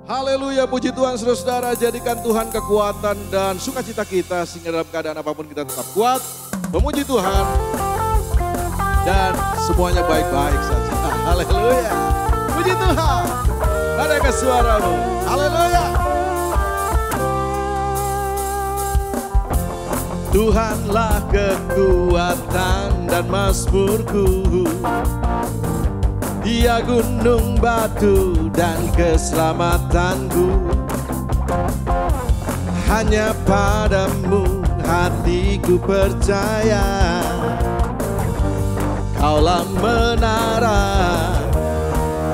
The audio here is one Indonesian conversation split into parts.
Haleluya, puji Tuhan saudara-saudara, jadikan Tuhan kekuatan dan sukacita kita sehingga dalam keadaan apapun kita tetap kuat, memuji Tuhan dan semuanya baik-baik saja. Haleluya, puji Tuhan. Adakah suaramu? Haleluya. Tuhanlah kekuatan dan mazmurku, Dia gunung batu dan keselamatanku. Hanya padamu hatiku percaya, Kaulah menara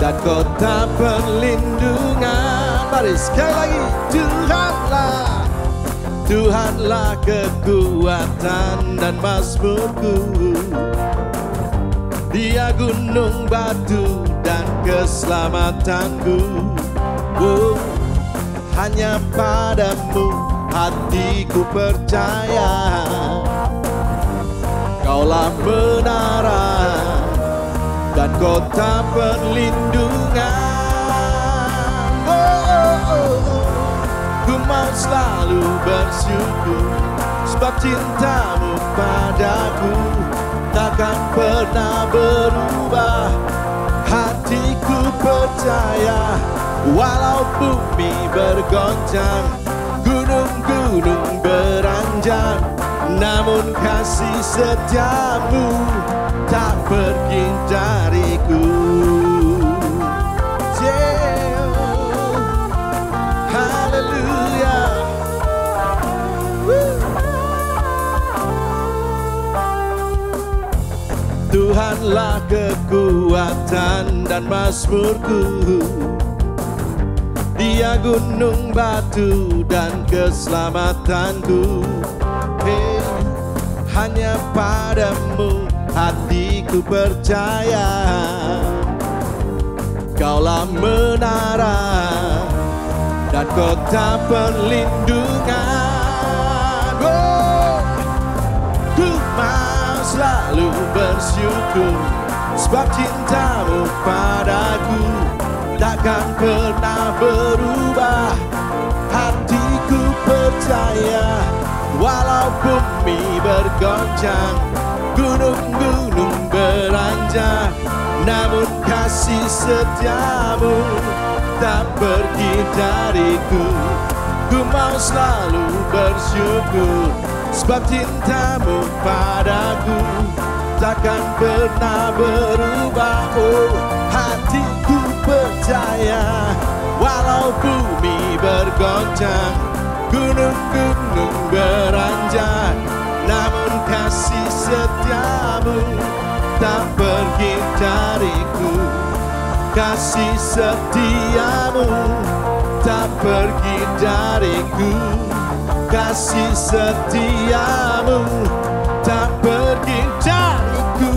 dan kota perlindungan. Mari sekali lagi, Tuhanlah kekuatan dan mazmurku, Dia gunung batu dan keselamatanku. Oh, hanya padamu hatiku percaya, Kaulah menara dan kota perlindungan. Ku mau selalu bersyukur, sebab cintamu padaku takkan pernah berubah. Hatiku percaya, walau bumi bergoncang, gunung-gunung beranjak, namun kasih setiamu tak pergi dariku. Haleluya. Tuhanlah kekuatan dan mazmurku, Dia gunung batu dan keselamatanku. Hey, hanya padamu hatiku percaya, Kaulah menara dan kota perlindungan. Oh, ku mau selalu bersyukur, sebab cintamu padaku takkan pernah berubah. Hatiku percaya, walau bumi bergoncang, gunung-gunung beranjak, namun kasih setiamu tak pergi dariku. Ku mau selalu bersyukur, sebab cintamu padaku takkan pernah berubah. Oh, hatiku percaya, walau bumi bergoncang, gunung-gunung beranjak, namun kasih setiamu tak pergi dariku. Kasih setiamu tak pergi dariku. Kasih setiamu tak pergi dariku.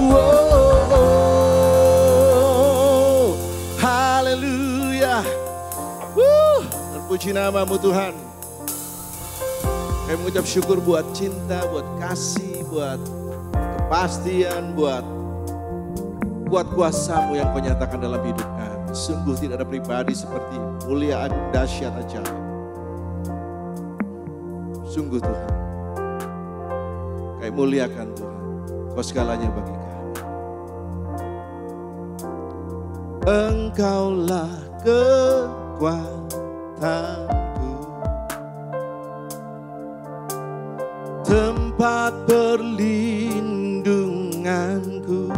Oh, oh. Haleluya. Terpuji namamu Tuhan. Kami mengucap syukur buat cinta, buat kasih, buat kepastian, buat kuat kuasamu yang kau nyatakan dalam hidup kami. Sungguh tidak ada pribadi seperti mulia, agung, dahsyat, ajaib. Sungguh Tuhan, kami muliakan Tuhan, Kau segalanya bagi kami. Engkaulah kekuatanku, tempat perlindunganku.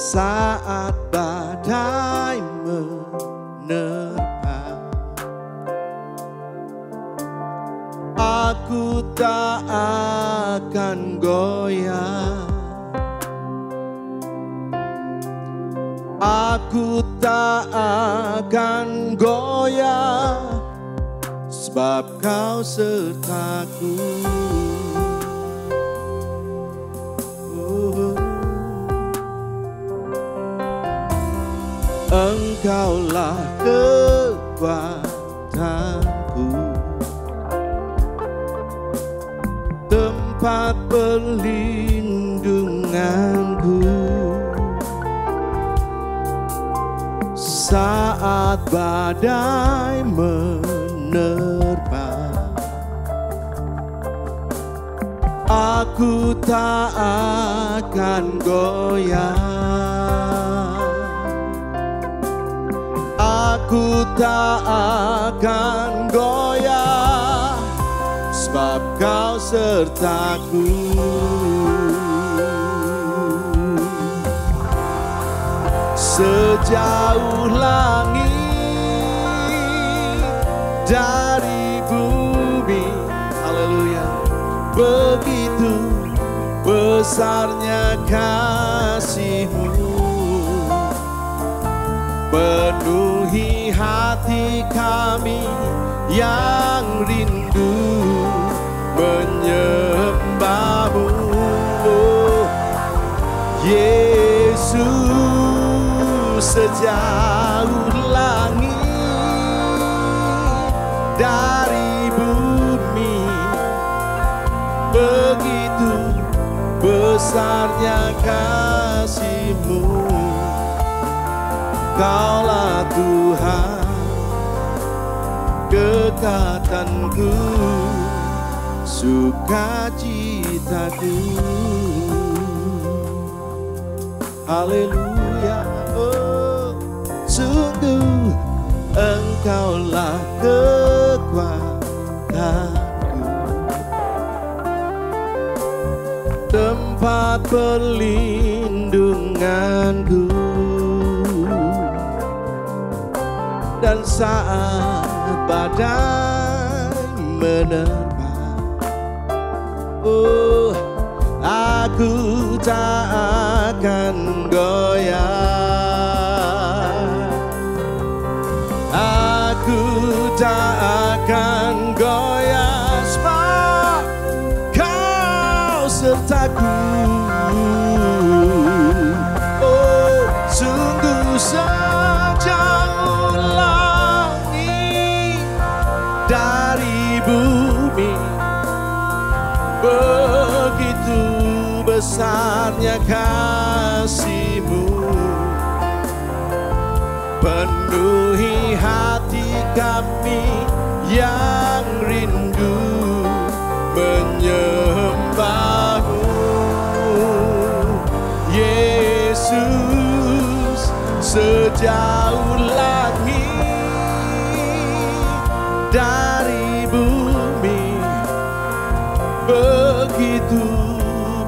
Saat badai menerpa, aku tak akan goyah. Aku tak akan goyah, sebab Kau sertaku. Engkaulah kekuatanku, tempat perlindunganku. saat badai menerpa, aku tak akan goyah. Aku tak akan goyah, sebab Kau sertaku. Sejauh langit dari bumi, haleluya, begitu besarnya kasih-Mu, penuhi hati kami yang rindu menyembah-Mu. Oh, Yesus, sejauh langit dari bumi, begitu besarnya kasih-Mu. Kaulah Tuhan, kekuatanku, sukacitaku. Haleluya, oh, sungguh Engkaulah kekuatanku, tempat perlindunganku. Dan saat badai menerpa, oh, aku tak akan goyah. Aku tak akan goyah, sebab Kau sertaku. Oh, sungguh sejauh langit dari bumi, begitu besarnya kasih-Mu, penuhi hati kami yang rindu menyembah-Mu. Yesus, sejauh langit dari bumi, begitu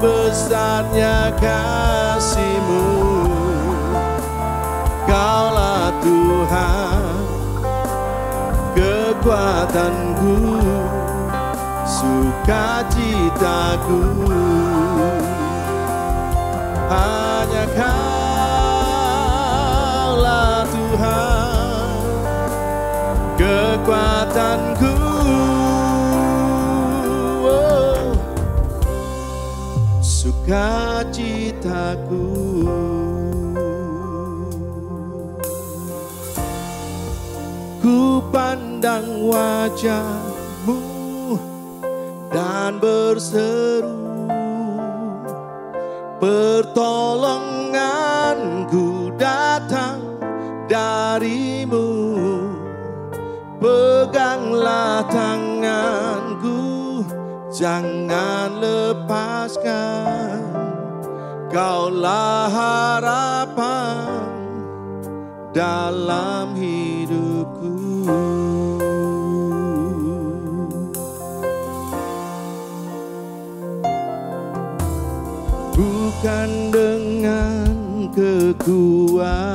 besarnya kasih-Mu. Kaulah Tuhan, kekuatanku, sukacitaku. Hanya Kaulah Tuhan, kekuatanku, oh, sukacitaku. Ku pandang wajah-Mu dan berseru, pertolonganku datang dari-Mu. Peganglah tanganku, jangan lepaskan, Kaulah harapan dalam hidupku. Bukan dengan kekuatanku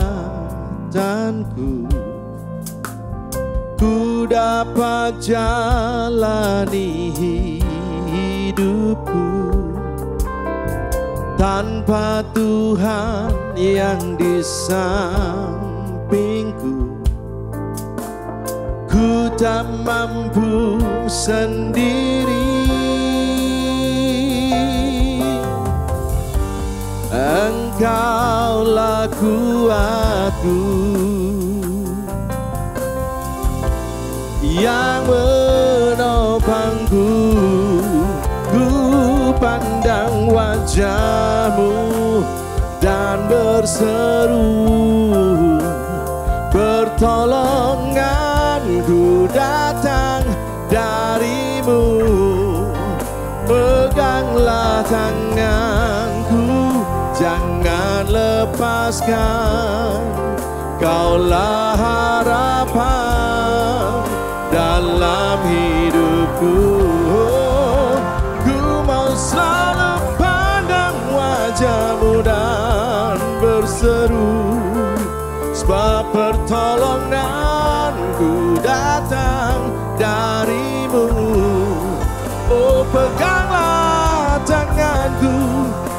ku dapat jalani hidupku, tanpa Tuhan yang di sampingku, ku tak mampu sendiri. Engkaulah kuatku yang menopangku. Ku pandang wajah-Mu dan berseru, datang darimu. Peganglah tanganku, jangan lepaskan. Kaulah harapan dalam hidupku. Ku mau selalu pandang wajahmu dan berseru, sebab pertolonganku datang darimu. Oh, peganglah tanganku,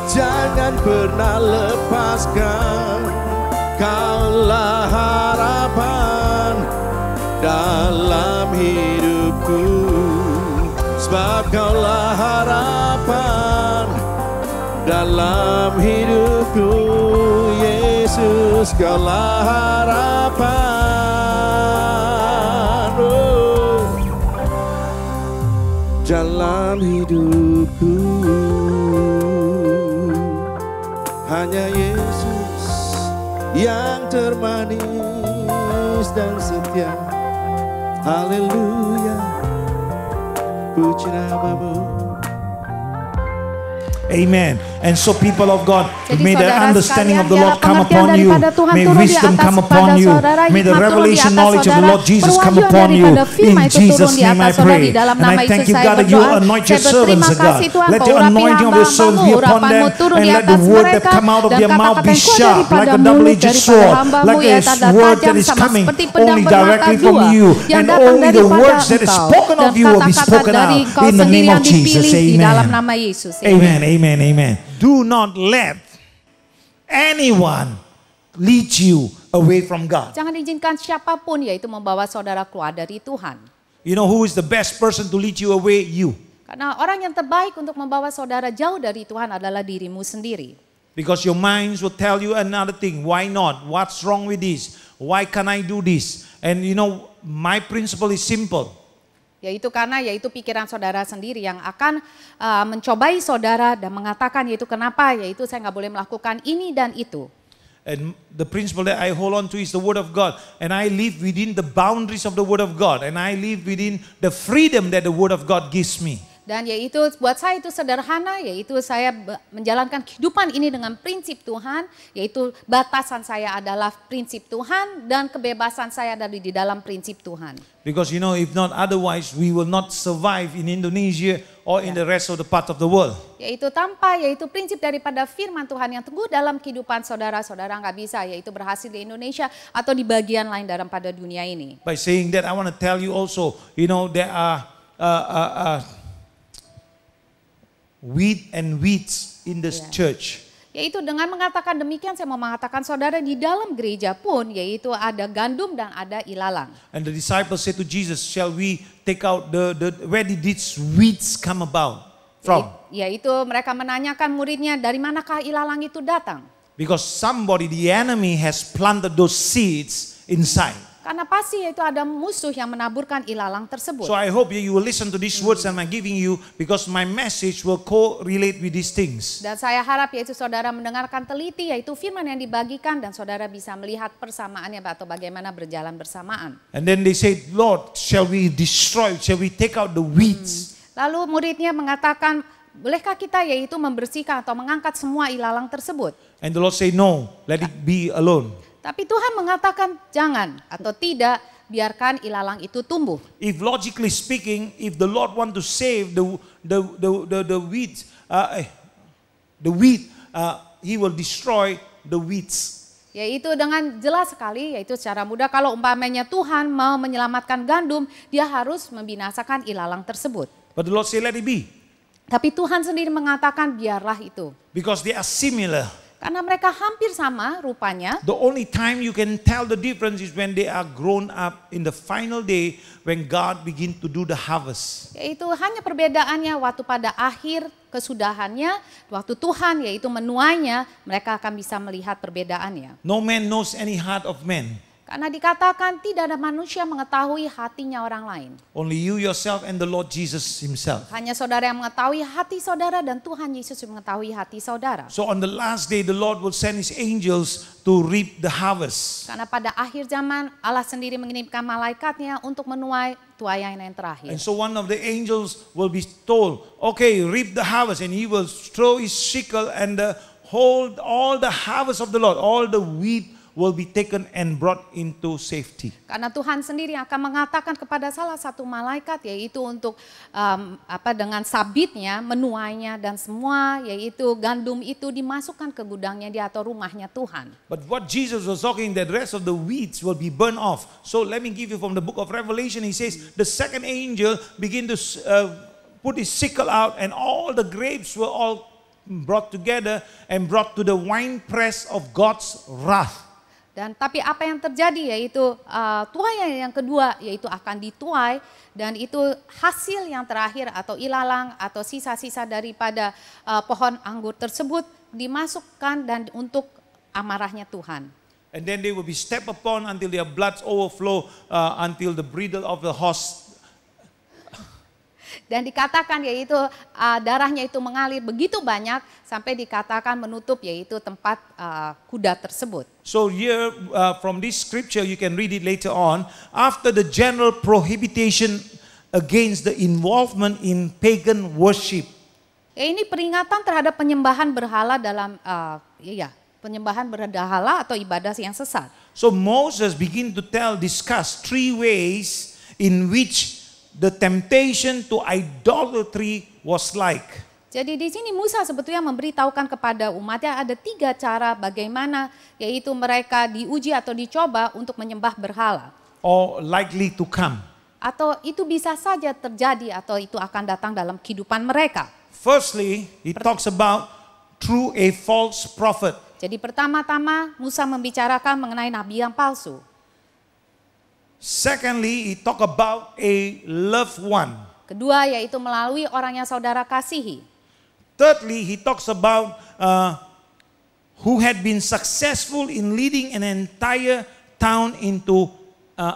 jangan pernah lepaskan. Kaulah harapan dalam hidupku, sebab kaulah harapan dalam hidupku. Yesus, kaulah harapan, oh, dalam hidupku. Hanya Yesus yang termanis dan setia. Haleluya, puji namamu. Amen. And so people of God, Jadi may the saudara understanding of sekalian, the Lord biarlah come pengertian upon you. daripada Tuhan May turun di wisdom atas come kepada upon you. saudara, May the hikmat turun di revelation atas knowledge of the saudara, Lord Jesus come perwahyu upon you. daripada firman In itu turun Jesus' di name I atas saudara. Di pray. dalam And nama I thank Yesus you, saya God, that you berdoa. anoint your Saya berterima servants, God. kasih Tuhan, Let kau the urapi anointing of your servants be hamba-hambamu, upon them, urapanmu turun and di let the atas word that mereka, come out of dan their mouth kata-kata be yang keluar sharp, like daripada a mulut double-edged daripada sword, hamba-Mu, like a ya tanda word tajam that is sama coming seperti pedang only bermata directly dua, from you, yang and datang only the daripada words that is Engkau, spoken dan of you will be kata-kata spoken dari out Engkau in the sendiri name yang of Jesus. dipilih di dalam Amen. nama Yesus. Amen, amen, amen. Do not let anyone lead you away from God. Jangan izinkan siapapun yaitu membawa saudara keluar dari Tuhan. You know who is the best person to lead you away? You. Karena orang yang terbaik untuk membawa saudara jauh dari Tuhan adalah dirimu sendiri. Because your minds will tell you another thing. Why not? What's wrong with this? Why can't I do this? And you know, my principle is simple. Yaitu karena yaitu pikiran saudara sendiri yang akan mencobai saudara dan mengatakan yaitu kenapa, yaitu saya nggak boleh melakukan ini dan itu. And the principle that I hold on to is the Word of God. And I live within the boundaries of the Word of God. And I live within the freedom that the Word of God gives me. Dan yaitu buat saya itu sederhana, yaitu saya menjalankan kehidupan ini dengan prinsip Tuhan, yaitu batasan saya adalah prinsip Tuhan dan kebebasan saya ada di dalam prinsip Tuhan. Because you know, if not otherwise, we will not survive in Indonesia or in the rest of the part of the world. Yaitu tanpa, yaitu prinsip daripada firman Tuhan yang teguh dalam kehidupan saudara-saudara nggak bisa, yaitu berhasil di Indonesia atau di bagian lain dalam pada dunia ini. By saying that, I want to tell you also, you know, there are wheat and weeds in this church. Yaitu dengan mengatakan demikian, saya mau mengatakan saudara, di dalam gereja pun yaitu ada gandum dan ada ilalang. And the disciples said to Jesus, shall we take out where did these weeds come about from? Yaitu mereka menanyakan muridnya, dari manakah ilalang itu datang? Because somebody, the enemy, has planted those seeds inside. Karena pasti yaitu ada musuh yang menaburkan ilalang tersebut. So I hope you will listen to these words I'm giving you, because my message will correlate with these things. Dan saya harap yaitu saudara mendengarkan teliti yaitu firman yang dibagikan dan saudara bisa melihat persamaannya atau bagaimana berjalan bersamaan. And then they said, Lord, shall we destroy, shall we take out the weeds? Lalu muridnya mengatakan, bolehkah kita yaitu membersihkan atau mengangkat semua ilalang tersebut? And the Lord said, no, let it be alone. Tapi Tuhan mengatakan jangan atau tidak, biarkan ilalang itu tumbuh. If logically speaking, if the Lord want to save the weeds, He will destroy the weeds. Yaitu dengan jelas sekali, yaitu secara mudah kalau umpamanya Tuhan mau menyelamatkan gandum, dia harus membinasakan ilalang tersebut. But the Lord said, let it be. Tapi Tuhan sendiri mengatakan biarlah itu. Because they are similar. Karena mereka hampir sama rupanya. The only time you can tell the difference is when they are grown up in the final day, when God begin to do the harvest. Yaitu hanya perbedaannya waktu pada akhir kesudahannya, waktu Tuhan yaitu menuainya, mereka akan bisa melihat perbedaannya. No man knows any heart of man. Karena dikatakan tidak ada manusia mengetahui hatinya orang lain. Only you yourself and the Lord Jesus himself. Hanya saudara yang mengetahui hati saudara dan Tuhan Yesus yang mengetahui hati saudara. So on the last day the Lord will send his angels to reap the harvest. Karena pada akhir zaman Allah sendiri mengirimkan malaikatnya untuk menuai tuaian yang terakhir. And so one of the angels will be told, okay, reap the harvest, and he will throw his sickle and hold all the harvest of the Lord, all the wheat will be taken and brought into safety. Karena Tuhan sendiri akan mengatakan kepada salah satu malaikat, yaitu untuk dengan sabitnya menuainya, dan semua yaitu gandum itu dimasukkan ke gudangnya dia atau rumahnya Tuhan. But what Jesus was talking, that the rest of the weeds will be burned off. So let me give you from the book of Revelation. He says the second angel began to put his sickle out, and all the grapes were all brought together and brought to the winepress of God's wrath. Dan tapi apa yang terjadi yaitu tuai yang kedua yaitu akan dituai, dan itu hasil yang terakhir atau ilalang atau sisa-sisa daripada pohon anggur tersebut dimasukkan dan untuk amarahnya Tuhan. And then they will be stepped upon until their bloods overflow until the bridle of the horse. Dan dikatakan yaitu darahnya itu mengalir begitu banyak sampai dikatakan menutup yaitu tempat kuda tersebut. So here from this scripture you can read it later on. After the general prohibition against the involvement in pagan worship. Ya, ini peringatan terhadap penyembahan berhala dalam penyembahan berhala atau ibadah yang sesat. So Moses begin to discuss three ways in which the temptation to idolatry was like. Jadi di sini Musa sebetulnya memberitahukan kepada umatnya ada 3 cara bagaimana yaitu mereka diuji atau dicoba untuk menyembah berhala. Or likely to come. Atau itu bisa saja terjadi atau itu akan datang dalam kehidupan mereka. Firstly, he talks about through a false prophet. Jadi pertama-tama Musa membicarakan mengenai nabi yang palsu. Secondly, he talk about a loved one. Kedua yaitu melalui orang yang saudara kasihi. Thirdly, he talks about who had been successful in leading an entire town into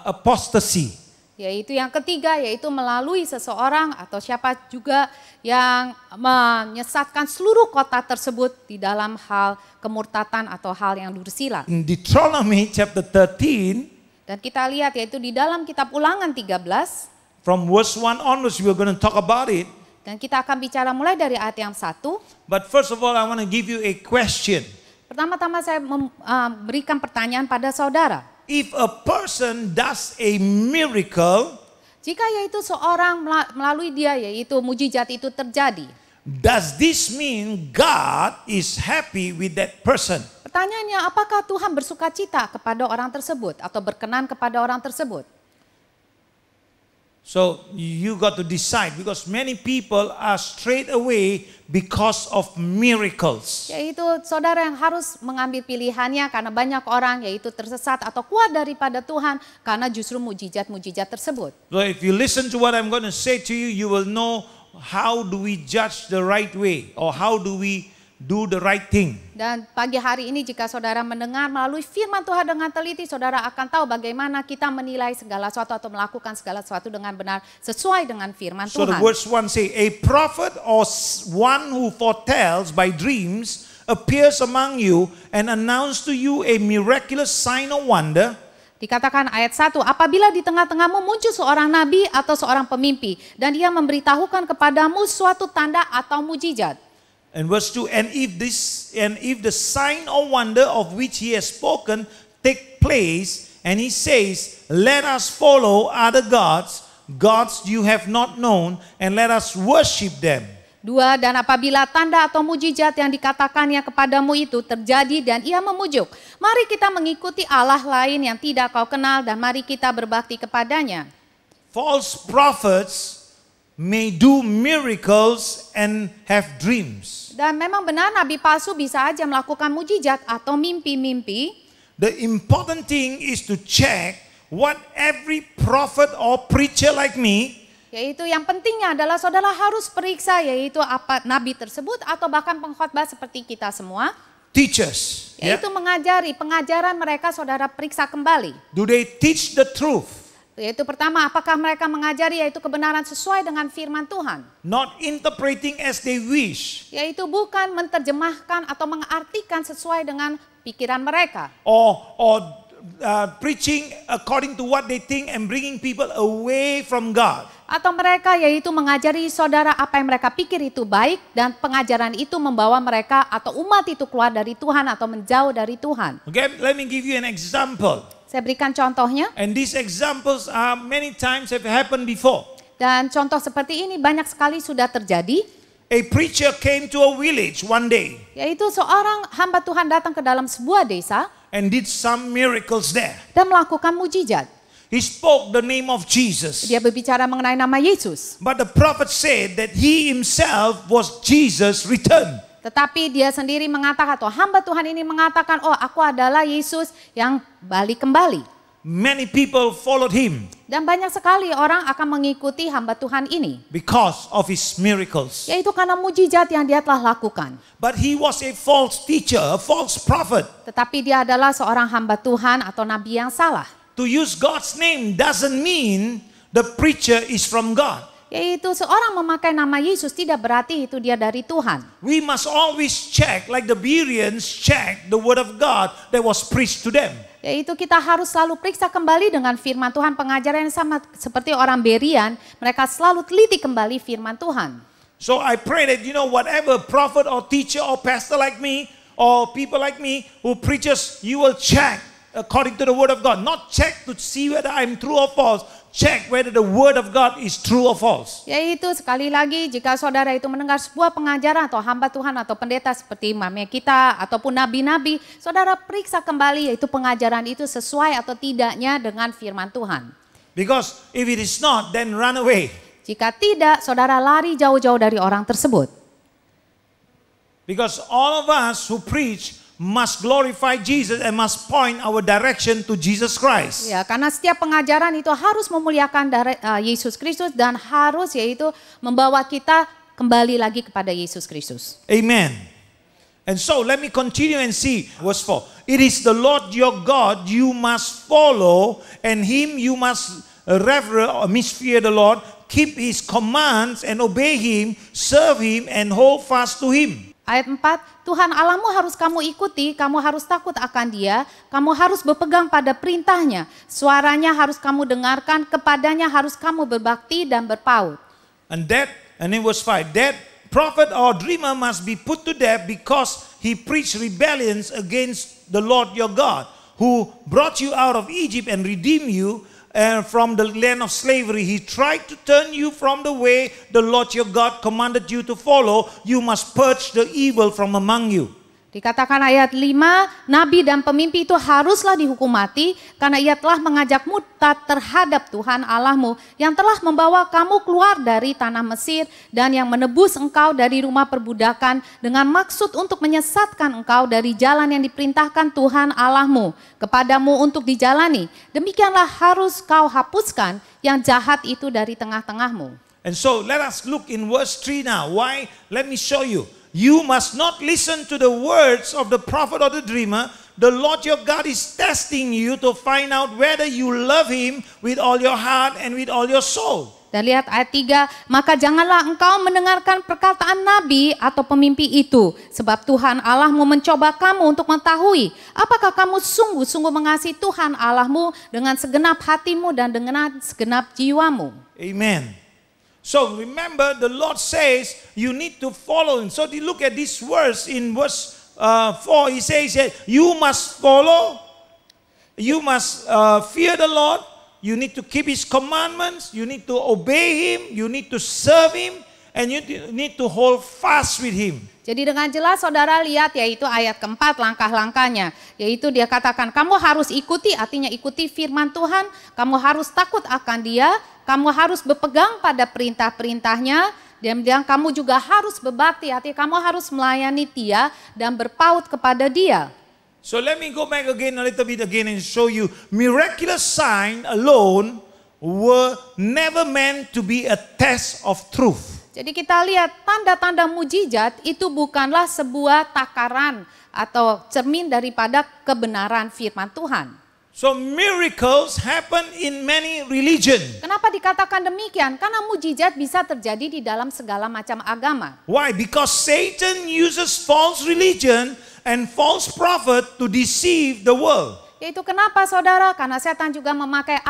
apostasy. Yaitu yang ketiga yaitu melalui seseorang atau siapa juga yang menyesatkan seluruh kota tersebut di dalam hal kemurtatan atau hal yang dursila. In Deuteronomy chapter 13, dan kita lihat yaitu di dalam kitab Ulangan 13. From verse 1 onwards we are going to talk about it. Dan kita akan bicara mulai dari ayat yang 1. But first of all I want to give you a question. Pertama-tama saya memberikan pertanyaan pada saudara. If a person does a miracle, jika yaitu seorang melalui dia yaitu mujizat itu terjadi, does this mean God is happy with that person? Pertanyaannya, apakah Tuhan bersuka cita kepada orang tersebut atau berkenan kepada orang tersebut? So you got to decide because many people are straight away because of miracles. Yaitu saudara yang harus mengambil pilihannya karena banyak orang yaitu tersesat atau keluar daripada Tuhan karena justru mujizat-mujizat tersebut. So if you listen to what I'm going to say to you, you will know how do we judge the right way or how do we do the right thing. Dan pagi hari ini jika saudara mendengar melalui firman Tuhan dengan teliti, saudara akan tahu bagaimana kita menilai segala sesuatu atau melakukan segala sesuatu dengan benar sesuai dengan firman So Tuhan. the verse 1 say, a prophet or one who foretells by dreams appears among you and announce to you a miraculous sign or wonder. Dikatakan ayat 1, apabila di tengah-tengahmu muncul seorang nabi atau seorang pemimpi dan dia memberitahukan kepadamu suatu tanda atau mujizat. And verse 2, and if the sign or wonder of which he has spoken take place, and he says, let us follow other gods you have not known, and let us worship them. 2, dan apabila tanda atau mujizat yang dikatakannya kepadamu itu terjadi dan ia memujuk, mari kita mengikuti Allah lain yang tidak kau kenal dan mari kita berbakti kepadanya. False prophets may do miracles and have dreams. Dan memang benar nabi palsu bisa aja melakukan mujizat atau mimpi-mimpi. The important thing is to check what every prophet or preacher like me, Yaitu yang pentingnya adalah saudara harus periksa yaitu apa nabi tersebut atau bahkan pengkhotbah seperti kita semua. teachers. Yaitu mengajari, pengajaran mereka saudara periksa kembali. Do they teach the truth? Yaitu pertama, apakah mereka mengajari yaitu kebenaran sesuai dengan firman Tuhan. Not interpreting as they wish. Yaitu bukan menerjemahkan atau mengartikan sesuai dengan pikiran mereka. Or preaching according to what they think and bringing people away from God. Atau mereka yaitu mengajari saudara apa yang mereka pikir itu baik dan pengajaran itu membawa mereka atau umat itu keluar dari Tuhan atau menjauh dari Tuhan. Okay, let me give you an example. Saya berikan contohnya. And these examples are many times have happened before. Dan contoh seperti ini banyak sekali sudah terjadi. A preacher came to a village one day Yaitu seorang hamba Tuhan datang ke dalam sebuah desa and did some miracles there. dan melakukan mujizat. He spoke the name of Jesus. Dia berbicara mengenai nama Yesus. But the prophet said that he himself was Jesus returned. Tetapi dia sendiri mengatakan atau hamba Tuhan ini mengatakan, oh aku adalah Yesus yang balik kembali. Many people followed him Dan banyak sekali orang akan mengikuti hamba Tuhan ini. because of his miracles. Yaitu karena mujizat yang dia telah lakukan. But he was a false teacher, a false prophet. Tetapi dia adalah seorang hamba Tuhan atau nabi yang salah. To use God's name doesn't mean the preacher is from God. Yaitu seorang memakai nama Yesus tidak berarti itu dia dari Tuhan. We must always check, like the Bereans check the word of God that was preached to them. Yaitu kita harus selalu periksa kembali dengan firman Tuhan, pengajaran yang sama seperti orang Berian, mereka selalu teliti kembali firman Tuhan. So I pray that, whatever prophet or teacher or pastor like me or people like me who preaches, you will check according to the word of God. Not check to see whether I'm true or false. Check whether the word of God is true or false. Yaitu sekali lagi jika saudara itu mendengar sebuah pengajaran atau hamba Tuhan atau pendeta seperti imamnya kita ataupun nabi-nabi, saudara periksa kembali yaitu pengajaran itu sesuai atau tidaknya dengan firman Tuhan. Because if it is not, then run away. Jika tidak, saudara lari jauh-jauh dari orang tersebut. Because all of us who preach must glorify Jesus and must point our direction to Jesus Christ. Ya, karena setiap pengajaran itu harus memuliakan Yesus Kristus dan harus yaitu membawa kita kembali lagi kepada Yesus Kristus. Amen. And so let me continue and see verse 4. It is the Lord your God you must follow, and him you must revere or fear the Lord, keep his commands and obey him, serve him and hold fast to him. Ayat 4, Tuhan Allahmu harus kamu ikuti, kamu harus takut akan dia, kamu harus berpegang pada perintahnya, suaranya harus kamu dengarkan, kepadanya harus kamu berbakti dan berpaut. And in verse 5, that prophet or dreamer must be put to death because he preached rebellions against the Lord your God, who brought you out of Egypt and redeemed you from the land of slavery. He tried to turn you from the way the Lord your God commanded you to follow. You must purge the evil from among you. Dikatakan ayat 5, nabi dan pemimpi itu haruslah dihukum mati karena ia telah mengajak murtad terhadap Tuhan Allahmu yang telah membawa kamu keluar dari tanah Mesir dan yang menebus engkau dari rumah perbudakan dengan maksud untuk menyesatkan engkau dari jalan yang diperintahkan Tuhan Allahmu kepadamu untuk dijalani. Demikianlah harus kau hapuskan yang jahat itu dari tengah-tengahmu. And so let us look in verse 3 now. Why? Let me show you. You must not listen to the words of the prophet or the dreamer. The Lord your God is testing you to find out whether you love him with all your heart and with all your soul. Dan lihat ayat 3, maka janganlah engkau mendengarkan perkataan nabi atau pemimpi itu. Sebab Tuhan Allahmu mencoba kamu untuk mengetahui apakah kamu sungguh-sungguh mengasihi Tuhan Allahmu dengan segenap hatimu dan dengan segenap jiwamu. Amen. So remember, the Lord says you need to follow him. So look at this verse in verse 4. He says that you must follow, you must fear the Lord, you need to keep his commandments, you need to obey him, you need to serve him, and you need to hold fast with him. Jadi dengan jelas saudara lihat yaitu ayat keempat langkah-langkahnya. Yaitu dia katakan kamu harus ikuti, artinya ikuti firman Tuhan. Kamu harus takut akan dia. Kamu harus berpegang pada perintah-perintahnya. Dan kamu juga harus berbakti, artinya kamu harus melayani dia dan berpaut kepada dia. So let me go back again a little bit again and show you. Miraculous sign alone were never meant to be a test of truth. Jadi kita lihat tanda-tanda mujizat itu bukanlah sebuah takaran atau cermin daripada kebenaran firman Tuhan. So miracles happen in many religion. Kenapa dikatakan demikian? Karena mujizat bisa terjadi di dalam segala macam agama. Why? Because Satan uses false religion and false prophet to deceive the world. Yaitu kenapa saudara? Karena setan juga memakai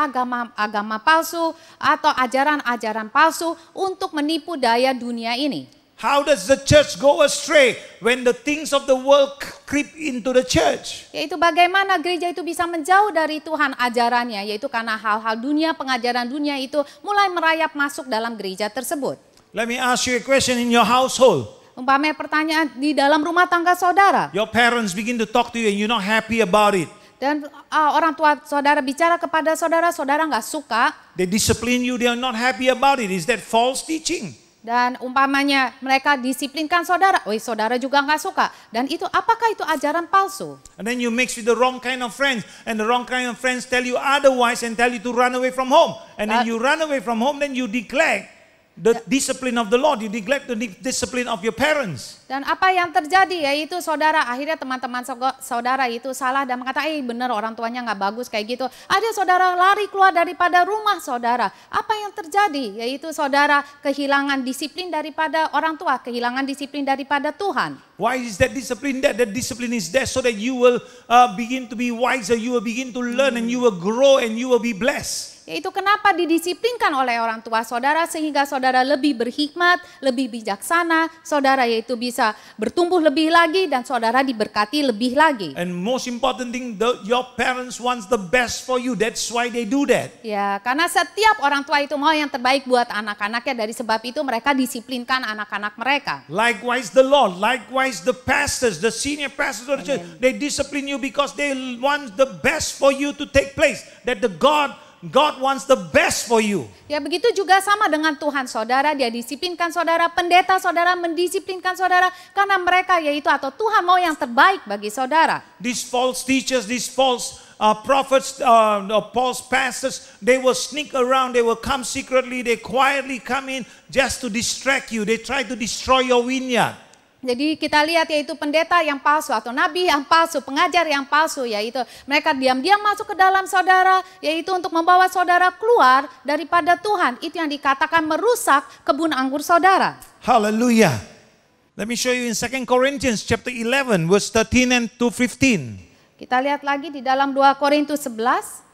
agama palsu atau ajaran-ajaran palsu untuk menipu daya dunia ini. How does the church go astray when the things of the world creep into the church? Yaitu bagaimana gereja itu bisa menjauh dari Tuhan ajarannya, yaitu karena hal-hal dunia, pengajaran dunia itu mulai merayap masuk dalam gereja tersebut. Let me ask you a question in your household. Umpamanya pertanyaan di dalam rumah tangga saudara. Your parents begin to talk to you and you're not happy about it. Dan orang tua saudara bicara kepada saudara, saudara nggak suka. They discipline you, they are not happy about it. Is that false teaching? Dan umpamanya mereka disiplinkan saudara, saudara juga nggak suka. Dan itu apakah itu ajaran palsu? And then you mix with the wrong kind of friends. And the wrong kind of friends tell you otherwise and tell you to run away from home. And then you run away from home, then you neglect the discipline of the Lord. You neglect the discipline of your parents. Dan apa yang terjadi yaitu saudara, akhirnya teman-teman saudara itu salah dan mengatakan, benar orang tuanya nggak bagus kayak gitu. Ada saudara lari keluar daripada rumah saudara. Apa yang terjadi? Yaitu saudara kehilangan disiplin daripada orang tua, kehilangan disiplin daripada Tuhan. Why is that discipline there? That discipline is there so that you will begin to be wiser, you will begin to learn and you will grow and you will be blessed. Yaitu kenapa didisiplinkan oleh orang tua saudara sehingga saudara lebih berhikmat, lebih bijaksana, saudara yaitu bisa bertumbuh lebih lagi dan saudara diberkati lebih lagi. And most important thing, your parents wants the best for you. That's why they do that. Ya, karena setiap orang tua itu mau yang terbaik buat anak-anaknya, dari sebab itu mereka disiplinkan anak-anak mereka. Likewise the Lord, likewise the pastors, the senior pastors of the church, they discipline you because they want the best for you to take place. That God wants the best for you. Ya begitu juga sama dengan Tuhan saudara, dia disiplinkan saudara, pendeta saudara mendisiplinkan saudara karena mereka yaitu atau Tuhan mau yang terbaik bagi saudara. These false teachers, these false prophets, false pastors, they will sneak around, they will come secretly, they quietly come in just to distract you. They try to destroy your vineyard. Jadi kita lihat yaitu pendeta yang palsu atau nabi yang palsu, pengajar yang palsu, yaitu mereka diam-diam masuk ke dalam saudara, yaitu untuk membawa saudara keluar daripada Tuhan. Itu yang dikatakan merusak kebun anggur saudara. Hallelujah. Let me show you in 2 Corinthians chapter 11 verse 13 and to 15. Kita lihat lagi di dalam 2 Korintus 11.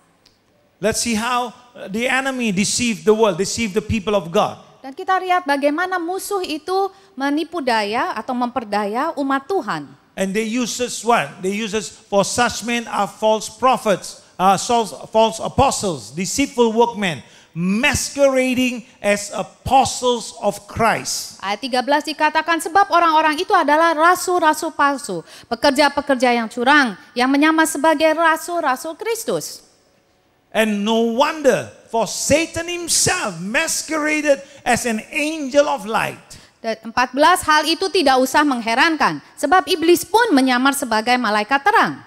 Let's see how the enemy deceived the world, deceived the people of God. Dan kita lihat bagaimana musuh itu menipu daya atau memperdaya umat Tuhan. And they uses what? They uses for such men are false prophets, false apostles, deceitful workmen, masquerading as apostles of Christ. Ayat 13 dikatakan sebab orang-orang itu adalah rasul-rasul palsu, pekerja-pekerja yang curang, yang menyamar sebagai rasul-rasul Kristus. And no wonder, for Satan himself masqueraded as an angel of light. Dan 14, hal itu tidak usah mengherankan, sebab iblis pun menyamar sebagai malaikat terang.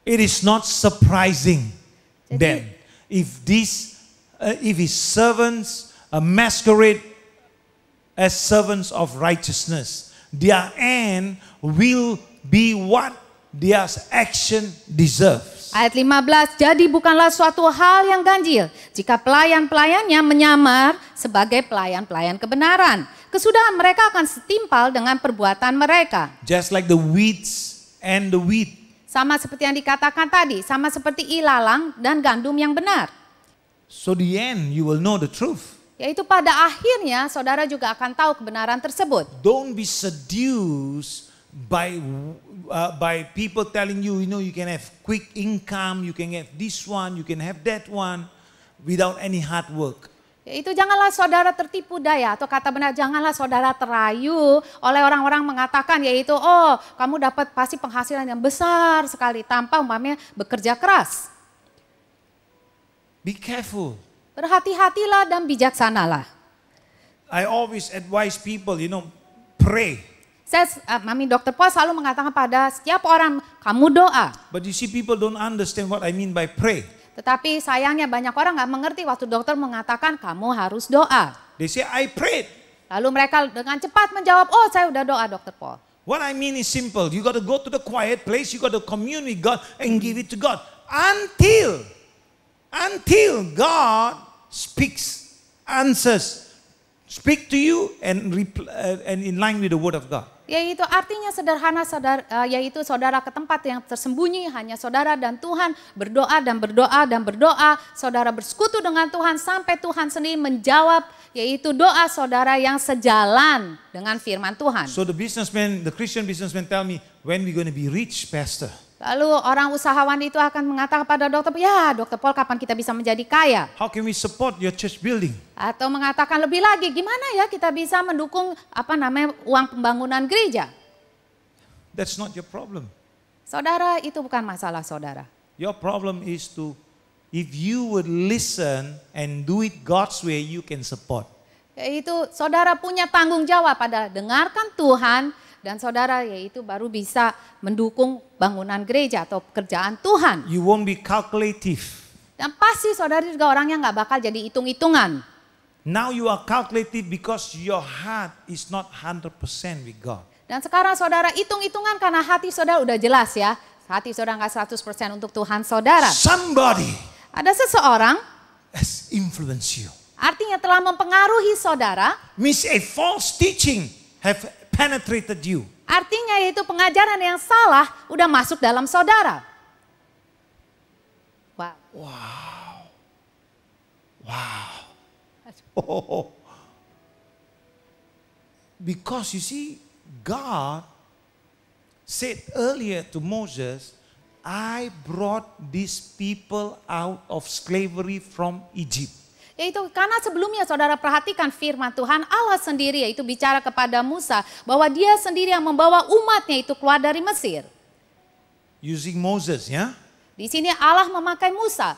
It is not surprising then if his servants masquerade as servants of righteousness, their end will be what their action deserves. Ayat 15, jadi bukanlah suatu hal yang ganjil jika pelayan-pelayannya menyamar sebagai pelayan-pelayan kebenaran. Kesudahan mereka akan setimpal dengan perbuatan mereka. Just like the weeds and the wheat. Sama seperti yang dikatakan tadi, sama seperti ilalang dan gandum yang benar. So the end you will know the truth. Yaitu pada akhirnya saudara juga akan tahu kebenaran tersebut. Don't be seduced by people telling you, you can have quick income, you can have this one, you can have that one, without any hard work. Yaitu janganlah saudara tertipu daya atau kata benar janganlah saudara terayu oleh orang-orang mengatakan yaitu kamu dapat pasti penghasilan yang besar sekali tanpa umpamanya bekerja keras. Be careful. Berhati-hatilah dan bijaksanalah. I always advise people, pray. Mami Dr. Paul selalu mengatakan pada setiap orang, kamu doa. But you see people don't understand what I mean by pray. Tetapi sayangnya banyak orang gak mengerti waktu dokter mengatakan kamu harus doa. They say, I prayed. Lalu mereka dengan cepat menjawab, saya udah doa Dr. Paul. What I mean is simple. You got to go to the quiet place, you got to commune with God and give it to God. Until God speaks, answers, speak to you and in line with the word of God. Yaitu artinya sederhana, yaitu saudara ke tempat yang tersembunyi, hanya saudara dan Tuhan, berdoa dan berdoa dan berdoa, saudara bersekutu dengan Tuhan sampai Tuhan sendiri menjawab, yaitu doa saudara yang sejalan dengan firman Tuhan. So the Christian businessman tell me, when we going to be rich, pastor? Lalu orang usahawan itu akan mengatakan pada dokter, ya Dokter Paul, kapan kita bisa menjadi kaya? How can we support your church building? Atau mengatakan lebih lagi, gimana ya kita bisa mendukung uang pembangunan gereja? That's not your problem. Saudara, itu bukan masalah saudara. Your problem is if you would listen and do it God's way, you can support. Yaitu saudara punya tanggung jawab pada dengarkan Tuhan, dan saudara yaitu baru bisa mendukung bangunan gereja atau pekerjaan Tuhan. You won't be calculative. Dan pasti saudara juga orangnya nggak bakal jadi hitung-hitungan. Now you are calculative because your heart is not 100% with God. Dan sekarang saudara hitung-hitungan karena hati saudara udah jelas ya. Hati saudara nggak 100% untuk Tuhan saudara. Somebody Ada seseorang has influenced you. artinya telah mempengaruhi saudara. Means a false teaching have penetrated you. Artinya yaitu pengajaran yang salah udah masuk dalam saudara. Wow. Oh. Because you see, God said earlier to Moses, I brought these people out of slavery from Egypt. Yaitu karena sebelumnya saudara perhatikan firman Tuhan, Allah sendiri yaitu bicara kepada Musa bahwa dia sendiri yang membawa umatnya itu keluar dari Mesir. Using Moses, yeah? Di sini Allah memakai Musa.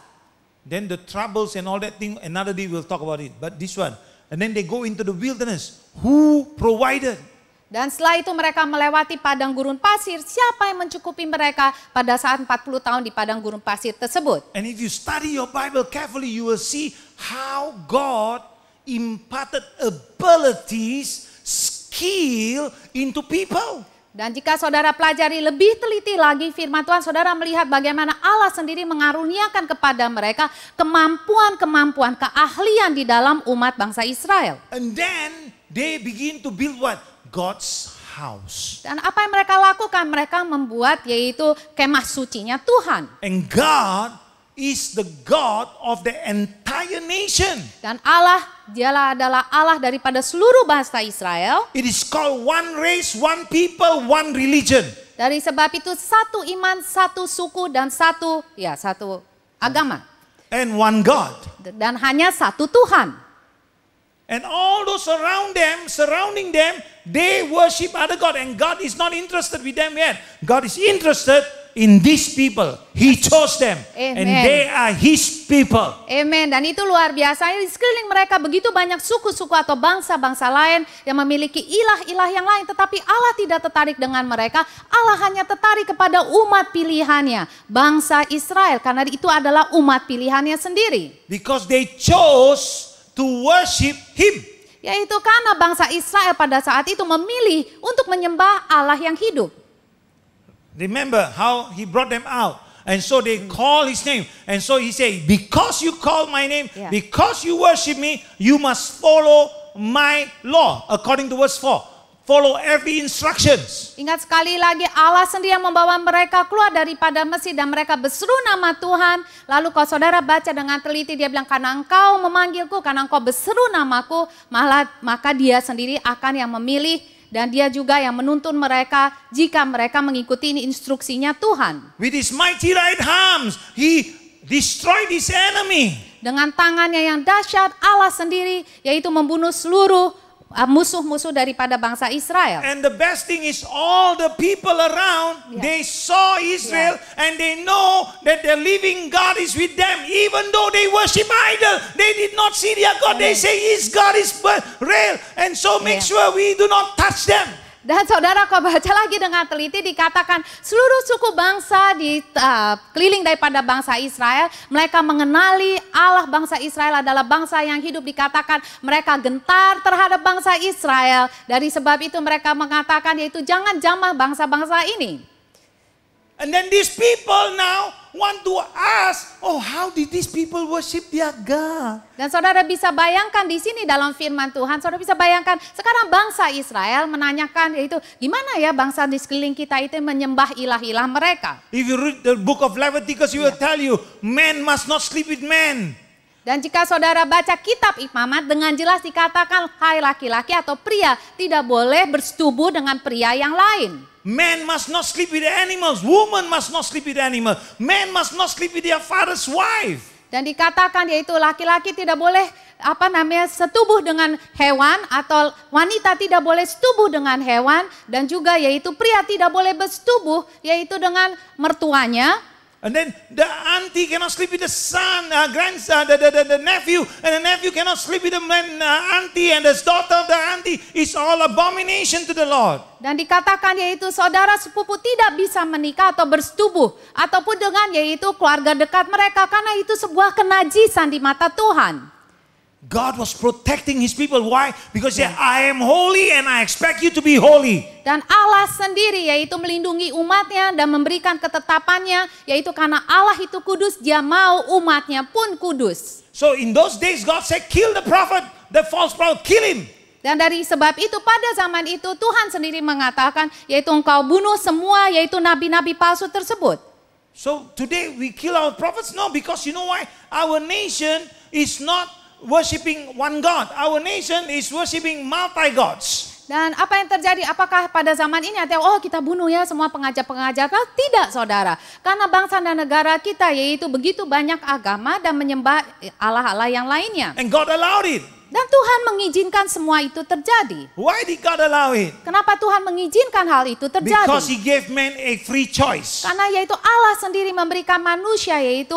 Then the troubles and all that thing, another day we'll talk about it. But this one, and then they go into the wilderness. Who provided? Dan setelah itu mereka melewati padang gurun pasir. Siapa yang mencukupi mereka pada saat 40 tahun di padang gurun pasir tersebut? And if you study your Bible carefully, you will see how God imparted abilities, skill into people. Dan jika saudara pelajari lebih teliti lagi firman Tuhan, saudara melihat bagaimana Allah sendiri mengaruniakan kepada mereka kemampuan-kemampuan, keahlian di dalam umat bangsa Israel. And then they begin to build what? God's house. Dan apa yang mereka lakukan? Mereka membuat yaitu kemah sucinya Tuhan. And God is the God of the entire nation. Dan Allah, dialah adalah Allah daripada seluruh bangsa Israel. It is called one race, one people, one religion. Dari sebab itu satu iman, satu suku dan satu agama. And one God. Dan hanya satu Tuhan. And all those surrounding them, they worship other God. And God is not interested with them yet. God is interested in these people. He chose them. Amen. And they are His people. Amen. Dan itu luar biasa. Di sekeliling mereka begitu banyak suku-suku atau bangsa-bangsa lain yang memiliki ilah-ilah yang lain. Tetapi Allah tidak tertarik dengan mereka. Allah hanya tertarik kepada umat pilihannya. Bangsa Israel. Karena itu adalah umat pilihannya sendiri. Because they chose to worship Him. Yaitu karena bangsa Israel pada saat itu memilih untuk menyembah Allah yang hidup. Remember how He brought them out. And so they call His name. And so He said, because you call my name, because you worship me, you must follow my law. According to verse 4. Follow every instructions. Ingat sekali lagi Allah sendiri yang membawa mereka keluar daripada Mesir dan mereka berseru nama Tuhan. Lalu kalau saudara baca dengan teliti dia bilang karena engkau memanggilku, karena engkau berseru namaku, maka dia sendiri akan yang memilih dan dia juga yang menuntun mereka jika mereka mengikuti instruksinya Tuhan. With His mighty right arms, He destroyed His enemy. Dengan tangannya yang dahsyat Allah sendiri yaitu membunuh seluruh musuh-musuh daripada bangsa Israel. And the best thing is all the people around, they saw Israel and they know that the living God is with them. Even though they worship idol, they did not see their God. They say His God is real. And so make sure we do not touch them. Dan saudara, kau baca lagi dengan teliti, dikatakan seluruh suku bangsa di keliling daripada bangsa Israel, mereka mengenali Allah bangsa Israel adalah bangsa yang hidup. Dikatakan mereka gentar terhadap bangsa Israel. Dari sebab itu mereka mengatakan yaitu jangan jamah bangsa-bangsa ini. And then these people now want to ask, oh, how did these people worship their God? Dan saudara bisa bayangkan di sini dalam firman Tuhan, saudara bisa bayangkan sekarang bangsa Israel menanyakan yaitu gimana ya bangsa di sekeliling kita itu menyembah ilah-ilah mereka. If you read the book of Leviticus, he will tell you, man must not sleep with man. Dan jika saudara baca kitab Imamat, dengan jelas dikatakan hai laki-laki atau pria tidak boleh bersetubuh dengan pria yang lain. Man must not sleep with animals. Woman must not sleep with animals. Man must not sleep with their father's wife. Dan dikatakan yaitu laki-laki tidak boleh setubuh dengan hewan, atau wanita tidak boleh setubuh dengan hewan, dan juga yaitu pria tidak boleh bersetubuh yaitu dengan mertuanya. And then the auntie cannot sleep with the son, grandson, the nephew, and the nephew cannot sleep with the auntie, and the daughter of the auntie. It's all abomination to the Lord. Dan dikatakan yaitu saudara sepupu tidak bisa menikah atau bersetubuh ataupun dengan yaitu keluarga dekat mereka, karena itu sebuah kenajisan di mata Tuhan. God was protecting his people. Why? Because I am holy and I expect you to be holy. Dan Allah sendiri yaitu melindungi umatnya dan memberikan ketetapannya, yaitu karena Allah itu kudus, dia mau umatnya pun kudus. So in those days God said, kill the prophet, the false prophet, kill him. Dan dari sebab itu pada zaman itu Tuhan sendiri mengatakan yaitu engkau bunuh semua yaitu nabi-nabi palsu tersebut. So today we kill our prophets? No, because you know why? Our nation is not worshiping one God. Our nation is worshiping multi-gods. Dan apa yang terjadi? Apakah pada zaman ini ada kita bunuh ya semua pengajar-pengajar? Tidak, saudara. Karena bangsa dan negara kita yaitu begitu banyak agama dan menyembah Allah-Allah yang lainnya. And God allowed it. Dan Tuhan mengizinkan semua itu terjadi. Why did God allow it? Kenapa Tuhan mengizinkan hal itu terjadi? Because He gave man a free choice. Karena yaitu Allah sendiri memberikan manusia yaitu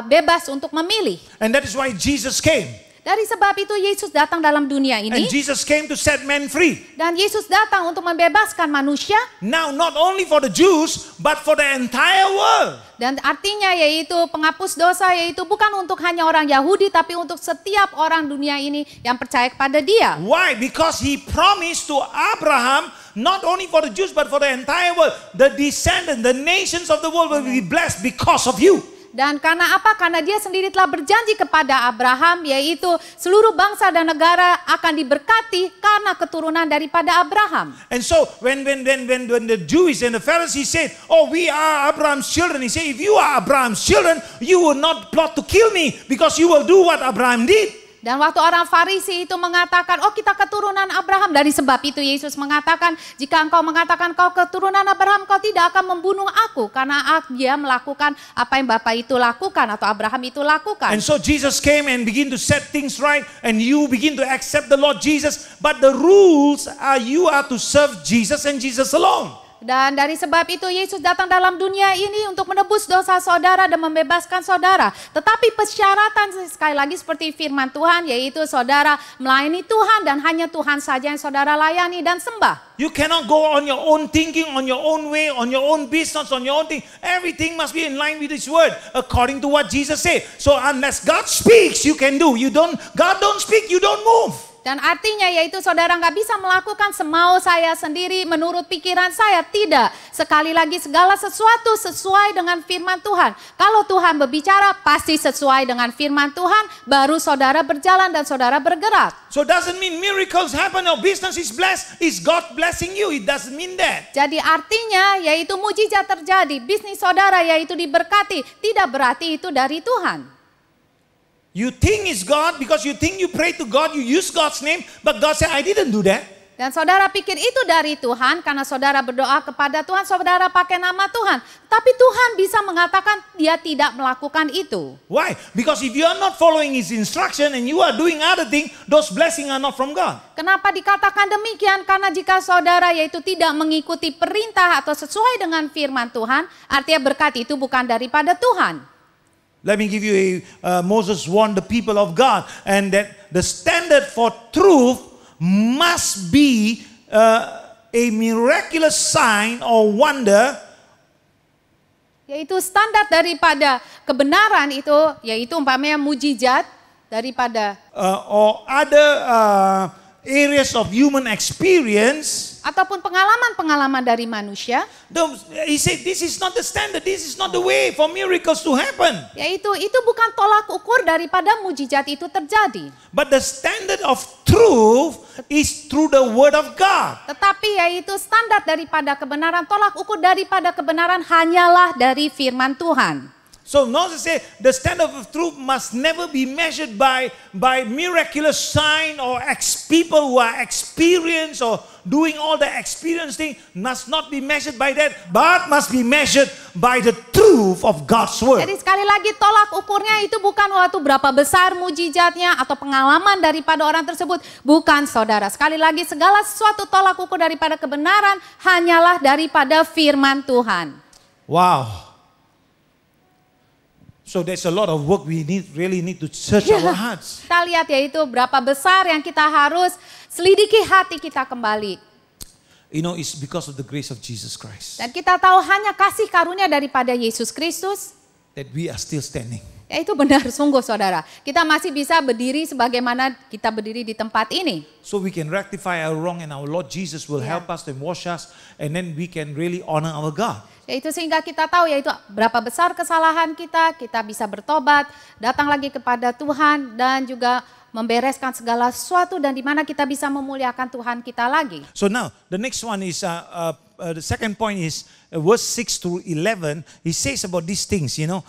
bebas untuk memilih. And that is why Jesus came. Dari sebab itu Yesus datang dalam dunia And ini. Jesus came to set men free. Dan Yesus datang untuk membebaskan manusia. Now not only for the Jews, but for the entire world. Dan artinya yaitu penghapus dosa yaitu bukan untuk hanya orang Yahudi, tapi untuk setiap orang dunia ini yang percaya kepada Dia. Why? Because He promised to Abraham, not only for the Jews, but for the entire world, the descendants, the nations of the world will be blessed because of you. Dan karena apa? Karena dia sendiri telah berjanji kepada Abraham, yaitu seluruh bangsa dan negara akan diberkati karena keturunan daripada Abraham. And so when the Jews and the Pharisees said, oh, we are Abraham's children, he said, if you are Abraham's children, you will not plot to kill me because you will do what Abraham did. Dan waktu orang Farisi itu mengatakan, kita keturunan Abraham. Dari sebab itu Yesus mengatakan, jika engkau mengatakan kau keturunan Abraham, kau tidak akan membunuh aku. Karena dia melakukan apa yang Bapa itu lakukan atau Abraham itu lakukan. And so Jesus came and begin to set things right. And you begin to accept the Lord Jesus. But the rules are you are to serve Jesus and Jesus alone. Dan dari sebab itu Yesus datang dalam dunia ini untuk menebus dosa saudara dan membebaskan saudara. Tetapi persyaratan sekali lagi seperti firman Tuhan, yaitu saudara melayani Tuhan dan hanya Tuhan saja yang saudara layani dan sembah. You cannot go on your own thinking, on your own way, on your own business, on your own thing. Everything must be in line with His word, according to what Jesus said. So unless God speaks, you can do. God don't speak, you don't move. Dan artinya yaitu saudara nggak bisa melakukan semau saya sendiri menurut pikiran saya. Tidak. Sekali lagi segala sesuatu sesuai dengan firman Tuhan. Kalau Tuhan berbicara pasti sesuai dengan firman Tuhan. Baru saudara berjalan dan saudara bergerak. So doesn't mean miracles happen or business is blessed. Is God blessing you? It doesn't mean that. Jadi artinya yaitu mujizat terjadi. Bisnis saudara yaitu diberkati. Tidak berarti itu dari Tuhan. You think it's God because you think you pray to God, you use God's name, but God said, I didn't do that. Dan saudara pikir itu dari Tuhan karena saudara berdoa kepada Tuhan, saudara pakai nama Tuhan. Tapi Tuhan bisa mengatakan dia tidak melakukan itu. Why? Because if you are not following His instruction and you are doing other thing, those blessings are not from God. Kenapa dikatakan demikian? Karena jika saudara yaitu tidak mengikuti perintah atau sesuai dengan firman Tuhan, artinya berkat itu bukan daripada Tuhan. Let me give you Moses warned the people of God, and that the standard for truth must be a miraculous sign or wonder, Yaitu standar daripada kebenaran itu, yaitu umpamanya mujizat daripada or other areas of human experience, ataupun pengalaman-pengalaman dari manusia, he said this is not the standard, this is not the way for miracles to happen. yaitu itu bukan tolak ukur daripada mujizat itu terjadi. But the standard of truth is through the word of God. Tetapi yaitu standar daripada kebenaran, tolak ukur daripada kebenaran hanyalah dari firman Tuhan. So Moses said the standard of truth must never be measured by miraculous sign or people who are experienced or doing all the experience thing, must not be measured by that, but must be measured by the truth of God's word. Jadi sekali lagi tolak ukurnya itu bukan waktu berapa besar mujizatnya atau pengalaman daripada orang tersebut. Bukan saudara. Sekali lagi segala sesuatu tolak ukur daripada kebenaran hanyalah daripada firman Tuhan. Wow. So there's a lot of work we really need to search our hearts. Kita lihat yaitu berapa besar yang kita harus selidiki hati kita kembali. You know, it's because of the grace of Jesus Christ Dan kita tahu hanya kasih karunia daripada Yesus Kristus. that we are still standing. Ya itu benar sungguh saudara. Kita masih bisa berdiri sebagaimana kita berdiri di tempat ini. So we can rectify our wrong and our Lord Jesus will Yeah. help us and wash us, and then we can really honor our God. Yaitu sehingga kita tahu yaitu berapa besar kesalahan kita bisa bertobat, datang lagi kepada Tuhan dan juga membereskan segala sesuatu dan di mana kita bisa memuliakan Tuhan kita lagi. So now the next one is the second point is verse 6 to 11. He says about these things, you know.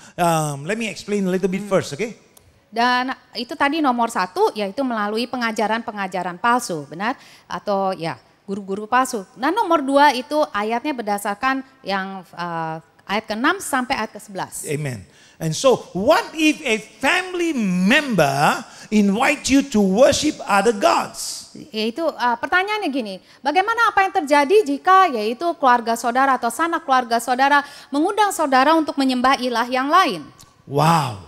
Let me explain a little bit first, okay? Dan itu tadi nomor 1 yaitu melalui pengajaran-pengajaran palsu, benar? Atau ya guru-guru palsu. Nah nomor 2 itu ayatnya berdasarkan yang ayat ke-6 sampai ayat ke-11. Amen. And so what if a family member invite you to worship other gods? Yaitu pertanyaannya gini, bagaimana apa yang terjadi jika yaitu keluarga saudara atau sanak keluarga saudara mengundang saudara untuk menyembah ilah yang lain? Wow.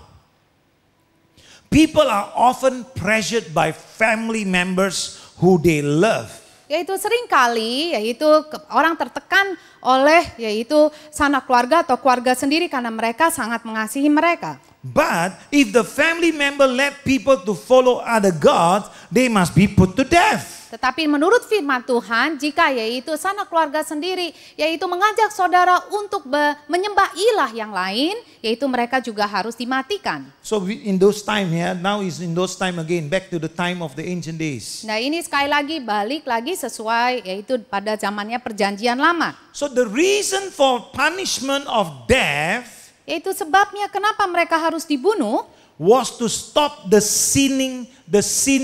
People are often pressured by family members who they love. Yaitu seringkali yaitu orang tertekan oleh yaitu sanak keluarga atau keluarga sendiri karena mereka sangat mengasihi mereka. But if the family member led people to follow other gods, they must be put to death. Tetapi menurut firman Tuhan, jika yaitu sanak keluarga sendiri, yaitu mengajak saudara untuk menyembah ilah yang lain, yaitu mereka juga harus dimatikan. So in those time here, now is in those time again, back to the time of the ancient days. Nah ini sekali lagi balik lagi sesuai yaitu pada zamannya perjanjian lama. So the reason for punishment of death Yaitu sebabnya kenapa mereka harus dibunuh, was to stop the sin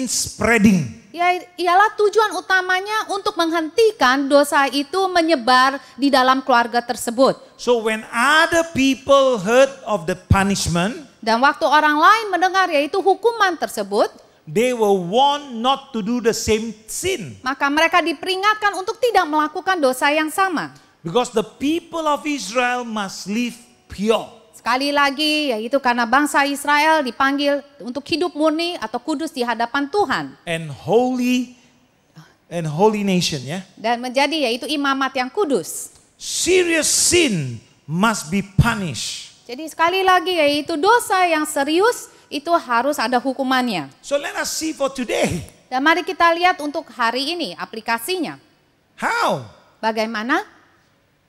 spreading. ya ialah tujuan utamanya untuk menghentikan dosa itu menyebar di dalam keluarga tersebut. So when other people heard of the punishment, Dan waktu orang lain mendengar yaitu hukuman tersebut, they were warned not to do the same sin. maka mereka diperingatkan untuk tidak melakukan dosa yang sama. Because the people of Israel must live pure. Sekali lagi yaitu karena bangsa Israel dipanggil untuk hidup murni atau kudus di hadapan Tuhan. And holy nation, ya. Dan menjadi yaitu imamat yang kudus. Serious sin must be punished. Jadi sekali lagi yaitu dosa yang serius itu harus ada hukumannya. So let us see for today. Dan mari kita lihat untuk hari ini aplikasinya. How? Bagaimana?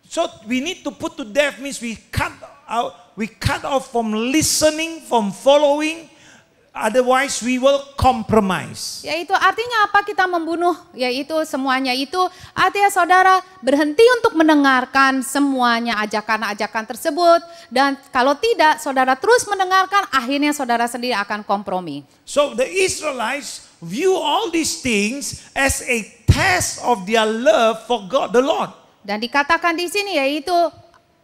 So we need to put to death means we cut off from listening, from following. Otherwise we will compromise. Yaitu artinya apa kita membunuh, yaitu semuanya itu artinya saudara berhenti untuk mendengarkan semuanya ajakan-ajakan tersebut. Dan kalau tidak saudara terus mendengarkan akhirnya saudara sendiri akan kompromi. So the Israelites view all these things as a test of their love for God the Lord. Dan dikatakan di sini yaitu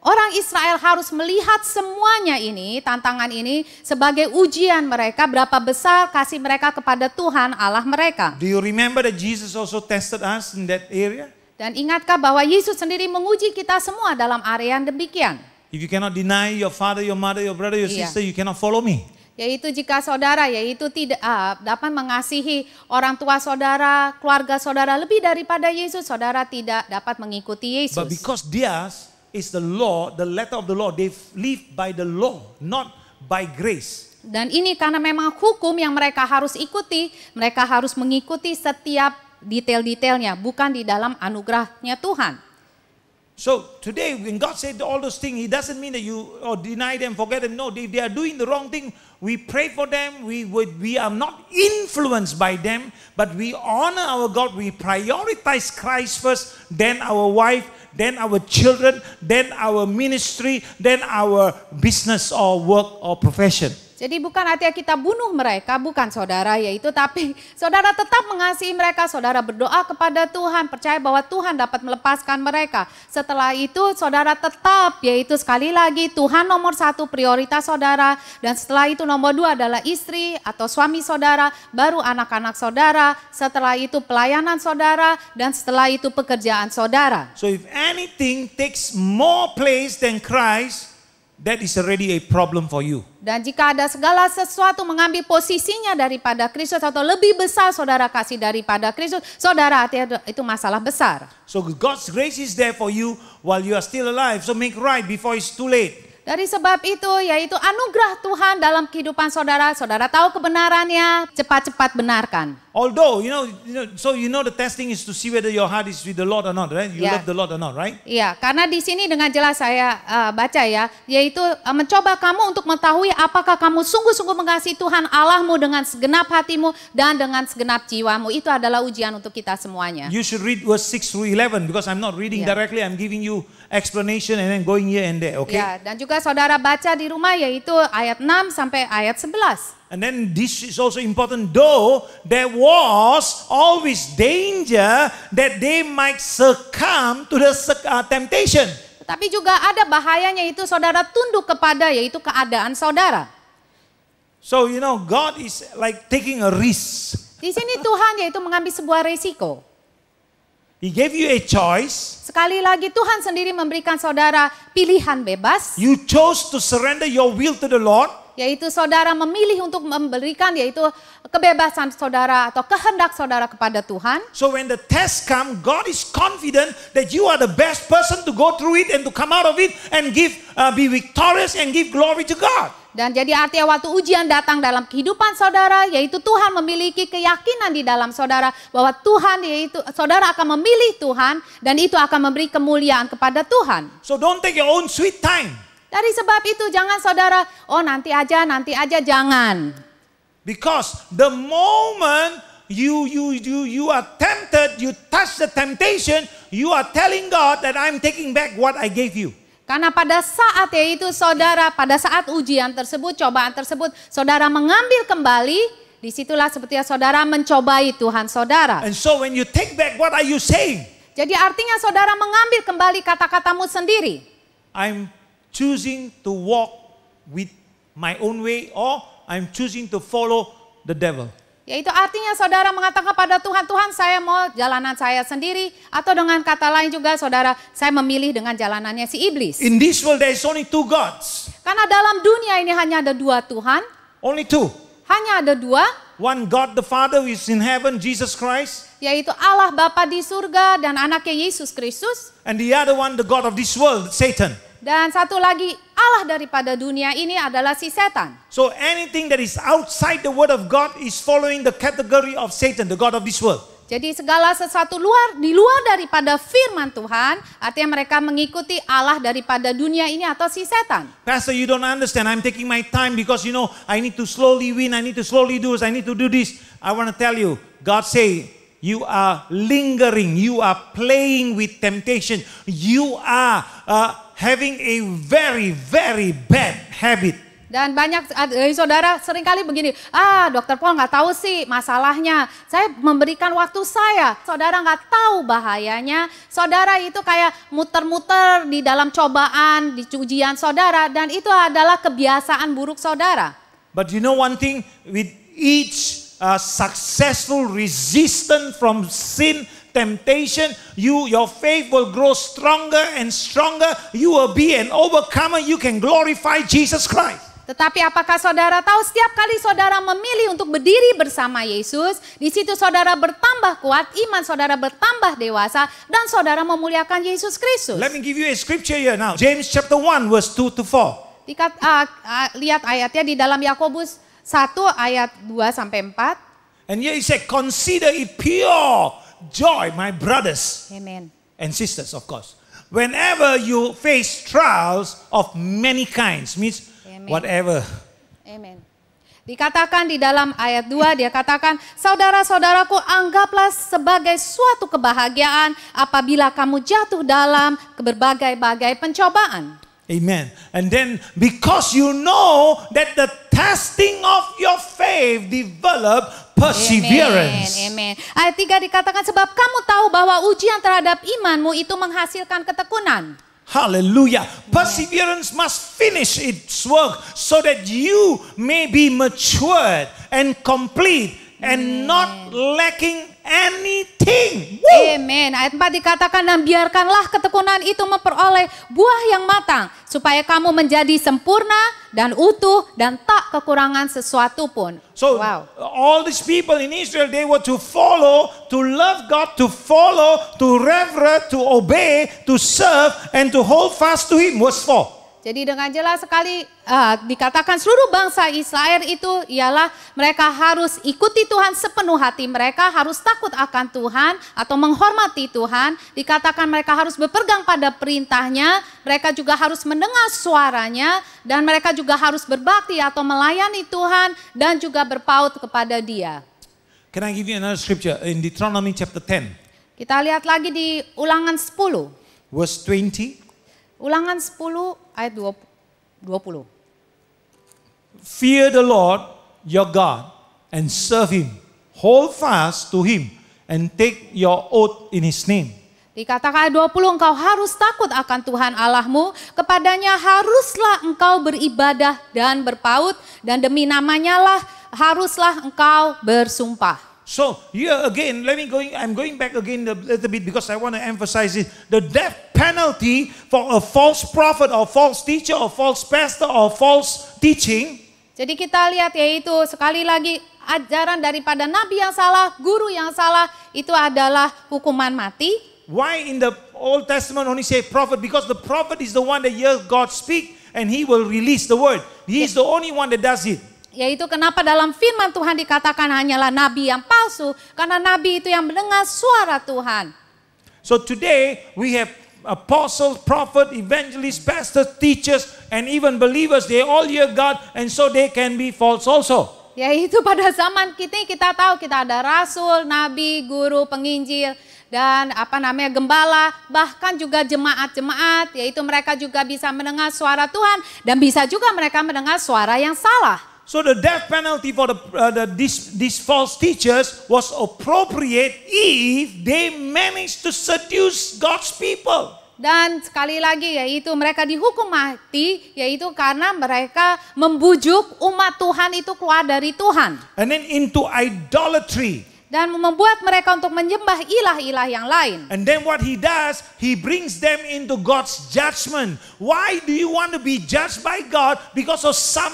orang Israel harus melihat semuanya ini, tantangan ini sebagai ujian mereka berapa besar kasih mereka kepada Tuhan Allah mereka. Do you remember that Jesus also tested us in that area? Dan ingatkah bahwa Yesus sendiri menguji kita semua dalam area yang demikian. If you cannot deny your father, your mother, your brother, your Iya. sister, you cannot follow me. Yaitu jika saudara tidak dapat mengasihi orang tua saudara, keluarga saudara lebih daripada Yesus, saudara tidak dapat mengikuti Yesus. But because theirs is the law, the letter of the law, they live by the law, not by grace. Dan ini karena memang hukum yang mereka harus ikuti, mereka harus mengikuti setiap detail-detailnya, bukan di dalam anugerahnya Tuhan. So today when God said all those things, He doesn't mean that you deny them, forget them. No, they are doing the wrong thing. We pray for them. We are not influenced by them, but we honor our God. We prioritize Christ first, then our wife, then our children, then our ministry, then our business or work or profession. Jadi bukan artinya kita bunuh mereka, bukan saudara, tapi saudara tetap mengasihi mereka, saudara berdoa kepada Tuhan, percaya bahwa Tuhan dapat melepaskan mereka. Setelah itu saudara tetap, sekali lagi Tuhan nomor 1 prioritas saudara, dan setelah itu nomor 2 adalah istri atau suami saudara, baru anak-anak saudara, setelah itu pelayanan saudara, dan setelah itu pekerjaan saudara. So if anything takes more place than Christ, that is already a problem for you. Dan jika ada segala sesuatu mengambil posisinya daripada Kristus atau lebih besar saudara kasih daripada Kristus, saudara artinya itu masalah besar. So God's grace is there for you while you are still alive. So make right before it's too late. Dari sebab itu, yaitu anugerah Tuhan dalam kehidupan saudara, saudara tahu kebenarannya, cepat-cepat benarkan. Although, you know the testing is to see whether your heart is with the Lord or not, right? You love the Lord or not, right? Iya, karena di sini dengan jelas saya baca yaitu mencoba kamu untuk mengetahui apakah kamu sungguh-sungguh mengasihi Tuhan Allahmu dengan segenap hatimu dan dengan segenap jiwamu. Itu adalah ujian untuk kita semuanya. You should read verse 6 through 11 because I'm not reading directly, I'm giving you explanation and then going here and there, okay? Ya, dan juga saudara baca di rumah yaitu ayat 6 sampai ayat 11. And then this is also important, though there was always danger that they might succumb to the temptation. Tetapi juga ada bahayanya itu saudara tunduk kepada yaitu keadaan saudara. So God is like taking a risk. Di sini Tuhan yaitu mengambil sebuah risiko. He gave you a choice. Sekali lagi Tuhan sendiri memberikan saudara pilihan bebas. You chose to surrender your will to the Lord. Yaitu saudara memilih untuk memberikan yaitu kebebasan saudara atau kehendak saudara kepada Tuhan. So when the test come, God is confident that you are the best person to go through it and to come out of it and be victorious and give glory to God. Dan jadi artinya waktu ujian datang dalam kehidupan saudara, yaitu Tuhan memiliki keyakinan di dalam saudara bahwa Tuhan yaitu saudara akan memilih Tuhan dan itu akan memberi kemuliaan kepada Tuhan. So don't take your own sweet time. Dari sebab itu jangan saudara, nanti aja, jangan. Because the moment you are tempted, you touch the temptation, you are telling God that I'm taking back what I gave you. Karena pada saat yaitu saudara, pada saat ujian tersebut, cobaan tersebut, saudara mengambil kembali, disitulah seperti saudara mencobai Tuhan saudara. And so when you take back, what are you saying? Jadi artinya saudara mengambil kembali kata-katamu sendiri. I'm choosing to walk with my own way or I'm choosing to follow the devil. Yaitu artinya saudara mengatakan pada Tuhan, Tuhan saya mau jalanan saya sendiri. Atau dengan kata lain juga saudara, saya memilih dengan jalanannya si iblis. In this world there is only two gods. Karena dalam dunia ini hanya ada 2 Tuhan. Only 2. Hanya ada 2. One God the Father who is in heaven, Jesus Christ. Yaitu Allah Bapa di surga dan anaknya Yesus Kristus. And the other one, the God of this world, Satan. Dan satu lagi Allah daripada dunia ini adalah si setan. So anything that is outside the word of God is following the category of Satan, the God of this world. Jadi segala sesuatu di luar daripada firman Tuhan, artinya mereka mengikuti Allah daripada dunia ini atau si setan. Pastor, you don't understand. I'm taking my time because I need to slowly win. I need to slowly do this. I need to do this. I want to tell you, God say, you are lingering. You are playing with temptation. You are having a very, very bad habit. Dan banyak dari saudara seringkali begini, Dokter Paul nggak tahu sih masalahnya. Saya memberikan waktu saya, saudara nggak tahu bahayanya. Saudara itu kayak muter-muter di dalam cobaan, di ujian saudara, dan itu adalah kebiasaan buruk saudara. But you know one thing, with each successful resistance from sin, temptation, your faith will grow stronger and stronger. You will be an overcomer. You can glorify Jesus Christ. Tetapi apakah saudara tahu setiap kali saudara memilih untuk berdiri bersama Yesus, di situ saudara bertambah kuat, iman saudara bertambah dewasa, dan saudara memuliakan Yesus Kristus. Let me give you a scripture here now. James chapter 1 verse 2 to 4. Lihat ayatnya di dalam Yakobus 1 ayat 2 sampai 4. And here he said, consider it pure joy, my brothers Amen. and sisters, of course. Whenever you face trials of many kinds, means Amen. whatever. Amen. Dikatakan di dalam ayat 2, dia katakan, saudara-saudaraku, anggaplah sebagai suatu kebahagiaan apabila kamu jatuh dalam berbagai-bagai pencobaan. Amen. And then because you know that the testing of your faith develop perseverance. Amen. Ayat 3 dikatakan, sebab kamu tahu bahwa ujian terhadap imanmu itu menghasilkan ketekunan. Hallelujah. Perseverance must finish its work so that you may be matured and complete and not lacking anything. Woo! Amen. Ayat 4 dikatakan, dan biarkanlah ketekunan itu memperoleh buah yang matang, supaya kamu menjadi sempurna dan utuh dan tak kekurangan sesuatu pun. So all these people in Israel, they were to follow, to love God, to follow, to reverence, to obey, to serve, and to hold fast to Him. Verse 4. Jadi dengan jelas sekali dikatakan seluruh bangsa Israel itu ialah mereka harus ikuti Tuhan sepenuh hati mereka, harus takut akan Tuhan atau menghormati Tuhan. Dikatakan mereka harus berpegang pada perintahnya, mereka juga harus mendengar suaranya, dan mereka juga harus berbakti atau melayani Tuhan dan juga berpaut kepada Dia. Can I give you another scripture in Deuteronomy chapter 10? Kita lihat lagi di Ulangan 10. Verse 20. Ulangan 10 ayat 20. Fear the Lord your God and serve Him. Hold fast to Him and take your oath in His name. Dikatakan ayat 20, engkau harus takut akan Tuhan Allahmu, kepadanya haruslah engkau beribadah dan berpaut, dan demi namanya lah haruslah engkau bersumpah. So here again, I'm going back again a little bit because I want to emphasize it. The death penalty for a false prophet or false teacher or false pastor or false teaching. Jadi kita lihat yaitu sekali lagi ajaran daripada nabi yang salah, guru yang salah, itu adalah hukuman mati. Why in the Old Testament only say prophet? Because the prophet is the one that hears God speak and he will release the word. He is the only one that does it. Yaitu kenapa dalam firman Tuhan dikatakan hanyalah nabi yang palsu, karena nabi itu yang mendengar suara Tuhan. So today we have apostles, prophet, evangelists, pastors, teachers, and even believers. They all hear God, and so they can be false also. Yaitu pada zaman kita tahu kita ada rasul, nabi, guru, penginjil, dan gembala, bahkan juga jemaat-jemaat, yaitu mereka juga bisa mendengar suara Tuhan dan bisa juga mereka mendengar suara yang salah. So the death penalty for these false teachers was appropriate if they managed to seduce God's people. Dan sekali lagi yaitu mereka dihukum mati, yaitu karena mereka membujuk umat Tuhan itu keluar dari Tuhan. And then into idolatry. Dan membuat mereka untuk menyembah ilah-ilah yang lain. And then what he does, he brings them into God's judgment. Why do you want to be judged by God? Because of some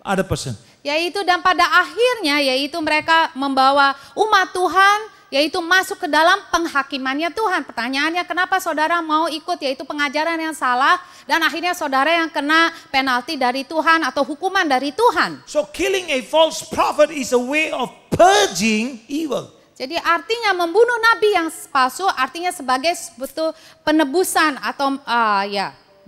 other person. Yaitu dan pada akhirnya yaitu mereka membawa umat Tuhan yaitu masuk ke dalam penghakimannya Tuhan. Pertanyaannya kenapa saudara mau ikut yaitu pengajaran yang salah dan akhirnya saudara yang kena penalti dari Tuhan atau hukuman dari Tuhan. So killing a false prophet is a way of purging evil. Jadi artinya membunuh nabi yang palsu artinya sebagai betul penebusan atau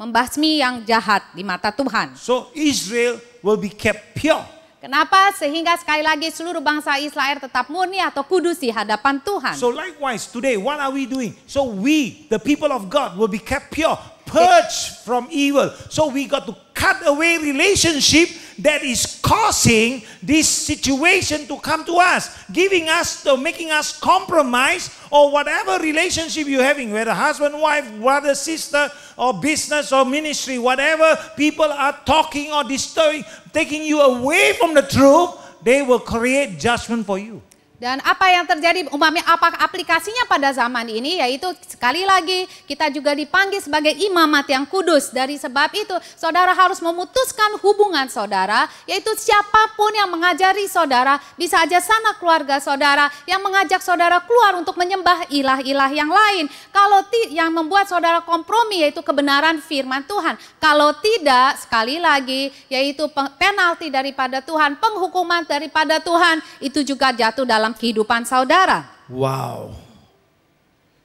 membasmi yang jahat di mata Tuhan. So Israel will be kept pure. Kenapa? Sehingga sekali lagi seluruh bangsa Israel tetap murni atau kudus di hadapan Tuhan. So likewise today, what are we doing? So we, the people of God, will be kept pure, purged from evil. So we got to cut away relationship that is causing this situation to come to us, giving us, making us compromise or whatever relationship you're having, whether husband, wife, brother, sister, or business or ministry, whatever people are talking or disturbing, taking you away from the truth, they will create judgment for you. Dan apa yang terjadi umpamanya apa aplikasinya pada zaman ini, yaitu sekali lagi kita juga dipanggil sebagai imamat yang kudus. Dari sebab itu saudara harus memutuskan hubungan saudara, yaitu siapapun yang mengajari saudara, bisa aja sanak keluarga saudara yang mengajak saudara keluar untuk menyembah ilah-ilah yang lain. Kalau yang membuat saudara kompromi yaitu kebenaran firman Tuhan. Kalau tidak, sekali lagi yaitu penalti daripada Tuhan, penghukuman daripada Tuhan, itu juga jatuh dalam kehidupan saudara. Wow.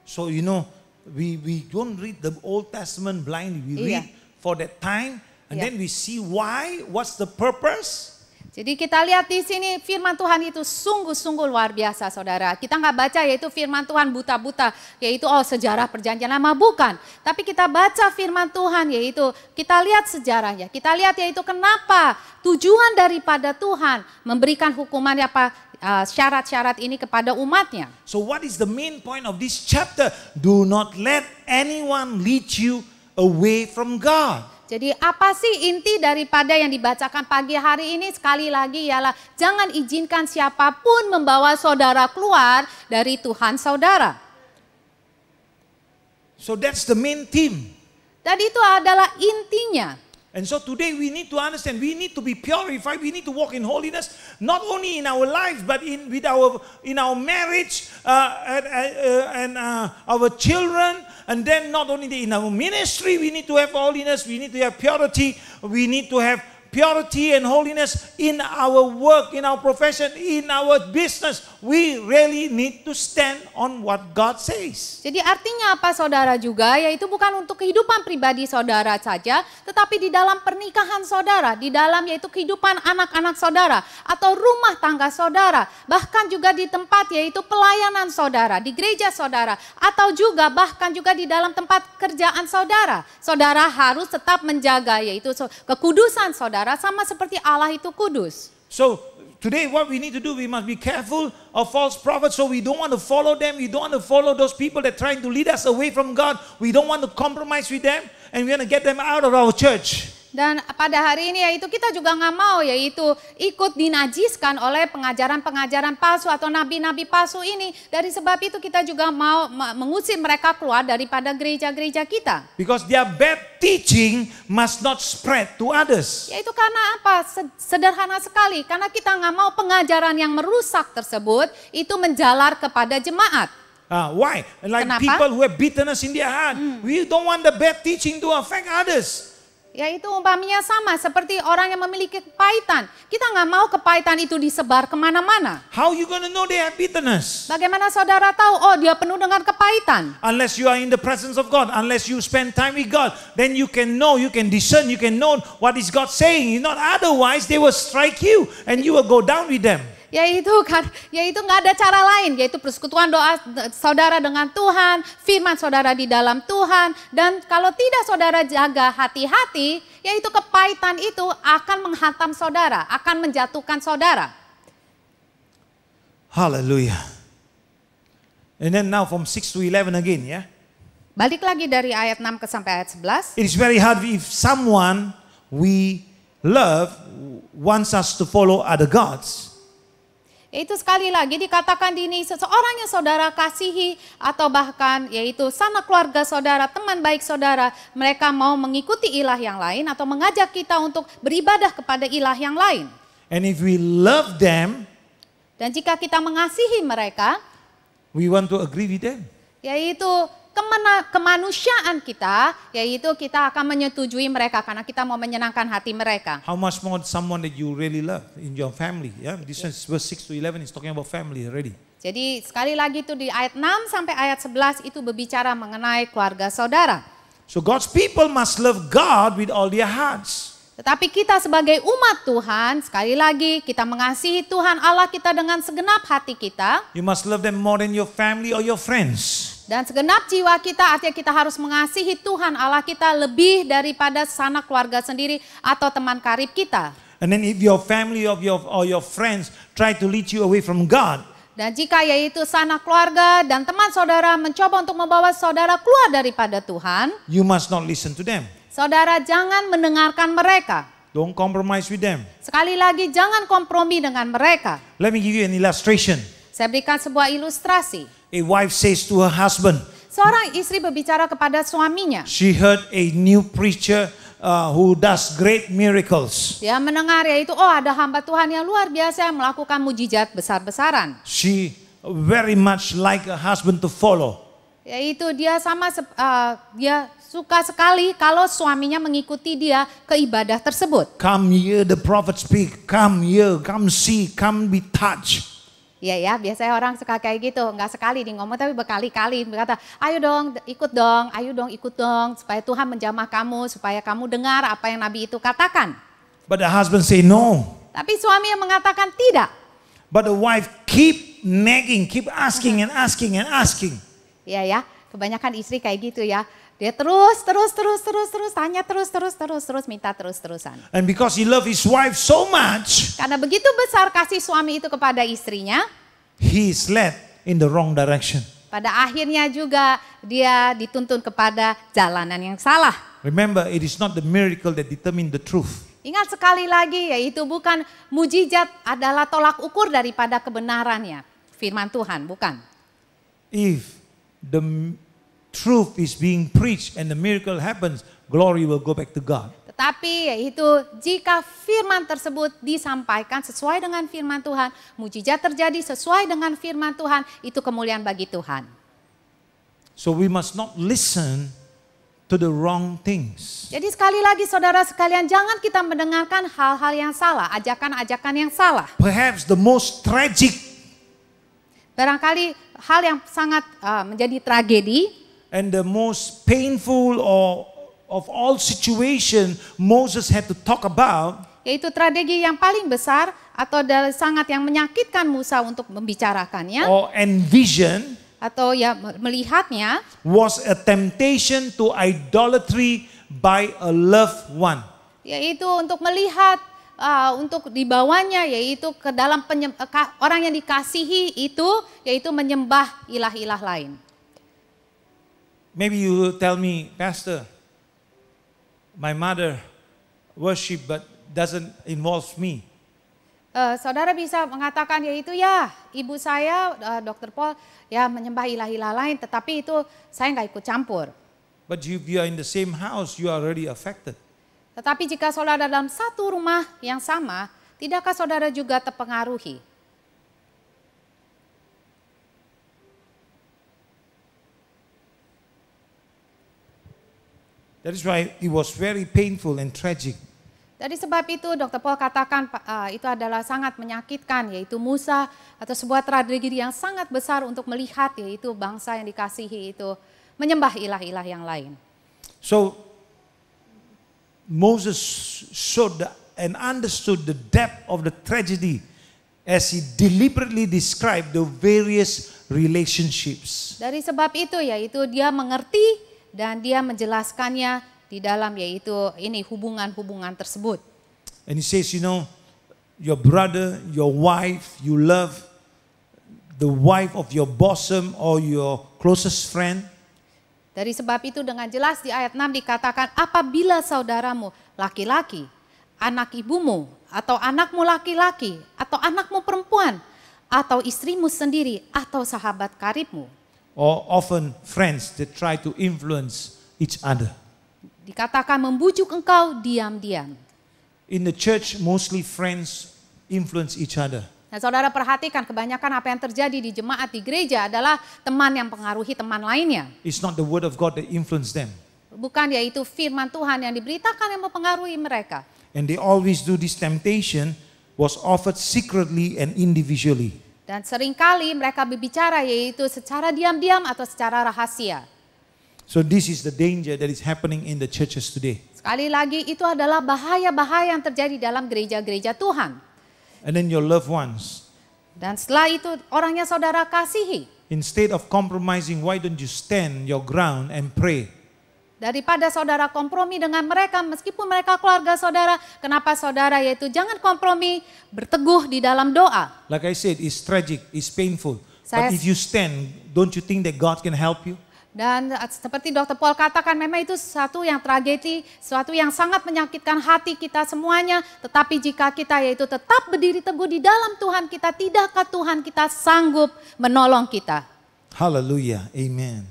So you know, we don't read the Old Testament blindly. We read for that time and then we see why, what's the purpose. Jadi kita lihat di sini firman Tuhan itu sungguh-sungguh luar biasa saudara. Kita nggak baca yaitu firman Tuhan buta-buta, yaitu sejarah perjanjian lama, bukan. Tapi kita baca firman Tuhan yaitu kita lihat sejarahnya. Kita lihat yaitu kenapa tujuan daripada Tuhan memberikan hukuman syarat-syarat ini kepada umatnya. So what is the main point of this chapter? Do not let anyone lead you away from God. Jadi apa sih inti daripada yang dibacakan pagi hari ini? Sekali lagi ialah jangan izinkan siapapun membawa saudara keluar dari Tuhan saudara. So that's the main theme. Dan itu adalah intinya. And so today we need to understand, we need to be purified, we need to walk in holiness, not only in our lives, but in our marriage and our children, and then not only in our ministry, we need to have holiness, we need to have purity, we need to have purity and holiness in our work, in our profession, in our business. We really need to stand on what God says. Jadi artinya apa saudara juga, yaitu bukan untuk kehidupan pribadi saudara saja, tetapi di dalam pernikahan saudara, di dalam yaitu kehidupan anak-anak saudara, atau rumah tangga saudara, bahkan juga di tempat yaitu pelayanan saudara, di gereja saudara, atau juga bahkan juga di dalam tempat kerjaan saudara. Saudara harus tetap menjaga yaitu kekudusan saudara, sama seperti Allah itu kudus. So today what we need to do, we must be careful of false prophets. So we don't want to follow them. We don't want to follow those people that are trying to lead us away from God. We don't want to compromise with them. And we want to get them out of our church. Dan pada hari ini yaitu kita juga nggak mau yaitu ikut dinajiskan oleh pengajaran-pengajaran palsu atau nabi-nabi palsu ini. Dari sebab itu kita juga mau mengusir mereka keluar daripada gereja-gereja kita. Because their bad teaching must not spread to others. Yaitu karena apa? Sederhana sekali. Karena kita nggak mau pengajaran yang merusak tersebut itu menjalar kepada jemaat. Why? Like Kenapa? people who have bitterness in their heart. We don't want the bad teaching to affect others. Yaitu umpamanya sama seperti orang yang memiliki kepahitan. Kita nggak mau kepahitan itu disebar kemana-mana. How you gonna know they have bitterness? Bagaimana saudara tahu, dia penuh dengan kepahitan? Unless you are in the presence of God, unless you spend time with God, then you can know, you can discern, you can know what is God saying. Not otherwise, they will strike you and you will go down with them. Yaitu nggak ada cara lain, yaitu persekutuan doa saudara dengan Tuhan, firman saudara di dalam Tuhan, dan kalau tidak saudara jaga hati-hati, yaitu kepahitan itu akan menghantam saudara, akan menjatuhkan saudara. Hallelujah. And then now from 6 to 11 again, yeah. Balik lagi dari ayat 6 sampai ayat 11. It is very hard if someone we love wants us to follow other gods. Yaitu sekali lagi dikatakan di ini seseorang yang saudara kasihi atau bahkan yaitu sanak keluarga saudara, teman baik saudara, mereka mau mengikuti ilah yang lain atau mengajak kita untuk beribadah kepada ilah yang lain. And if we love them, dan jika kita mengasihi mereka, we want to agree with them. Yaitu kemanusiaan kita, yaitu kita akan menyetujui mereka karena kita mau menyenangkan hati mereka. How much more someone that you really love in your family? Yeah, this is verse 6 to 11 is talking about family already. Jadi sekali lagi itu di ayat 6 sampai ayat 11 itu berbicara mengenai keluarga saudara. So God's people must love God with all their hearts. Tetapi kita sebagai umat Tuhan, sekali lagi kita mengasihi Tuhan Allah kita dengan segenap hati kita. You must love them more than your family or your friends. Dan segenap jiwa kita, artinya kita harus mengasihi Tuhan Allah kita lebih daripada sanak keluarga sendiri atau teman karib kita. And then if your family or your friends try to lead you away from God, dan jika yaitu sanak keluarga dan teman saudara mencoba untuk membawa saudara keluar daripada Tuhan, you must not listen to them. Saudara jangan mendengarkan mereka. Don't compromise with them. Sekali lagi jangan kompromi dengan mereka. Let me give you an illustration. Saya berikan sebuah ilustrasi. A wife says to her husband, Seorang istri berbicara kepada suaminya. she heard a new preacher who does great miracles. Dia mendengar yaitu, oh ada hamba Tuhan yang luar biasa yang melakukan mujizat besar-besaran. She very much like her husband to follow. Yaitu dia dia suka sekali kalau suaminya mengikuti dia ke ibadah tersebut. Come here, the prophet speak. Come here, come see, come be touched. Ya, biasanya orang suka kayak gitu, nggak sekali dia ngomong tapi berkali-kali berkata, ayo dong ikut dong, supaya Tuhan menjamah kamu, supaya kamu dengar apa yang Nabi itu katakan. But the husband say no. Tapi suami yang mengatakan tidak. But the wife keep nagging, keep asking and asking and asking. Ya, kebanyakan istri kayak gitu ya. Dia terus tanya terus minta terus-terusan. And because he loved his wife so much, Karena begitu besar kasih suami itu kepada istrinya, he is led in the wrong direction. pada akhirnya juga dia dituntun kepada jalanan yang salah. Remember, it is not the miracle that determine the truth. Ingat sekali lagi, yaitu bukan mujizat adalah tolak ukur daripada kebenarannya. Firman Tuhan, bukan. If the truth is being preached and the miracle happens, glory will go back to God. Tetapi yaitu jika firman tersebut disampaikan sesuai dengan firman Tuhan, mujizat terjadi sesuai dengan firman Tuhan, itu kemuliaan bagi Tuhan. So we must not listen to the wrong things. Jadi sekali lagi saudara sekalian, jangan kita mendengarkan hal-hal yang salah, ajakan-ajakan yang salah. Perhaps the most tragic Barangkali hal yang sangat menjadi tragedi and the most painful of all situation Moses had to talk about, yaitu tragedi yang paling besar atau sangat yang menyakitkan Musa untuk membicarakannya or envision, atau ya melihatnya, was a temptation to idolatry by a loved one. yaitu untuk melihat untuk dibawanya yaitu ke dalam orang yang dikasihi itu yaitu menyembah ilah-ilah lain. Maybe you will tell me, Pastor, my mother worship but doesn't involve me. Saudara bisa mengatakan yaitu ya ibu saya Dr. Paul ya menyembah ilah-ilah lain, tetapi itu saya nggak ikut campur. But if you are in the same house, you are already affected. Tetapi jika saudara dalam satu rumah yang sama, tidakkah saudara juga terpengaruhi? That is why it was very painful and tragic. Dari sebab itu Dr. Paul katakan itu adalah sangat menyakitkan, yaitu Musa atau sebuah tragedi yang sangat besar untuk melihat yaitu bangsa yang dikasihi itu menyembah ilah-ilah yang lain. So Moses showed and understood the depth of the tragedy as he deliberately described the various relationships. Dari sebab itu yaitu dia mengerti dan dia menjelaskannya di dalam yaitu ini hubungan-hubungan tersebut. And he says, you know, your brother, your wife, you love the wife of your bosom or your closest friend. Dari sebab itu dengan jelas di ayat 6 dikatakan apabila saudaramu laki-laki, anak ibumu atau anakmu laki-laki atau anakmu perempuan atau istrimu sendiri atau sahabat karibmu. Or often friends that try to influence each other. Dikatakan membujuk engkau diam-diam. In the church, mostly friends influence each other. Nah saudara perhatikan kebanyakan apa yang terjadi di jemaat di gereja adalah teman yang pengaruhi teman lainnya. It's not the word of God that influence them. Bukan yaitu firman Tuhan yang diberitakan yang mempengaruhi mereka. And they always do this temptation was offered secretly and individually. Dan seringkali mereka berbicara yaitu secara diam-diam atau secara rahasia. So this is the danger that is happening in the churches today. Sekali lagi itu adalah bahaya-bahaya yang terjadi dalam gereja-gereja Tuhan. And then your loved ones, Dan setelah itu orangnya saudara kasihi. instead of compromising, why don't you stand your ground and pray? Daripada saudara kompromi dengan mereka meskipun mereka keluarga saudara, kenapa saudara yaitu jangan kompromi, berteguh di dalam doa. Like I said, it's tragic, it's painful. Saya- But if you stand, don't you think that God can help you? Dan seperti Dr. Paul katakan, memang itu sesuatu yang tragedi, sesuatu yang sangat menyakitkan hati kita semuanya. Tetapi jika kita yaitu tetap berdiri teguh di dalam Tuhan kita, tidakkah Tuhan kita sanggup menolong kita? Hallelujah. Amen.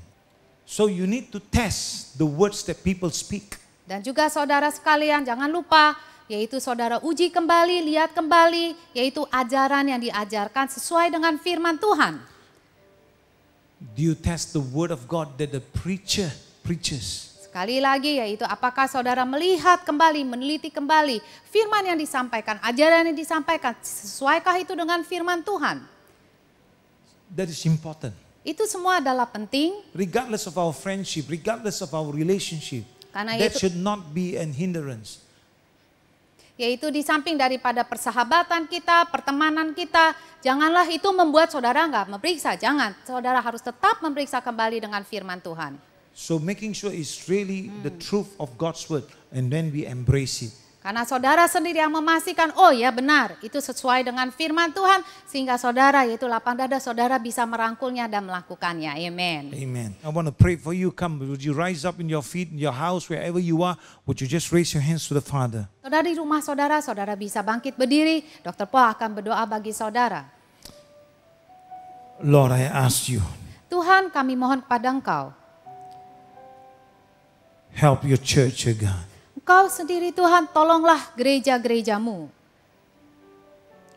So you need to test the words that people speak. Dan juga saudara sekalian, jangan lupa, yaitu saudara uji kembali, lihat kembali, yaitu ajaran yang diajarkan sesuai dengan firman Tuhan. Do you test the word of God that the preacher preaches? Sekali lagi, yaitu apakah saudara melihat kembali, meneliti kembali firman yang disampaikan, ajaran yang disampaikan, sesuaikah itu dengan firman Tuhan? That is important. Itu semua adalah penting. Regardless of our friendship, regardless of our relationship, Karena that itu, should not be an hindrance. yaitu di samping daripada persahabatan kita, pertemanan kita, janganlah itu membuat saudara enggak memeriksa. Jangan, saudara harus tetap memeriksa kembali dengan firman Tuhan. So making sure it's really the truth of God's word, and then we embrace it. Karena saudara sendiri yang memastikan, oh ya benar, itu sesuai dengan firman Tuhan. Sehingga saudara, yaitu lapang dada, saudara bisa merangkulnya dan melakukannya. Amen. Amen. I want to pray for you. Come, would you rise up in your feet, in your house, wherever you are? Would you just raise your hands to the Father? Saudara di rumah saudara, saudara bisa bangkit berdiri. Dr. Paul akan berdoa bagi saudara. Lord, I ask you, Tuhan, kami mohon kepada Engkau. help your church, oh God, Engkau sendiri Tuhan, tolonglah gereja-gerejamu.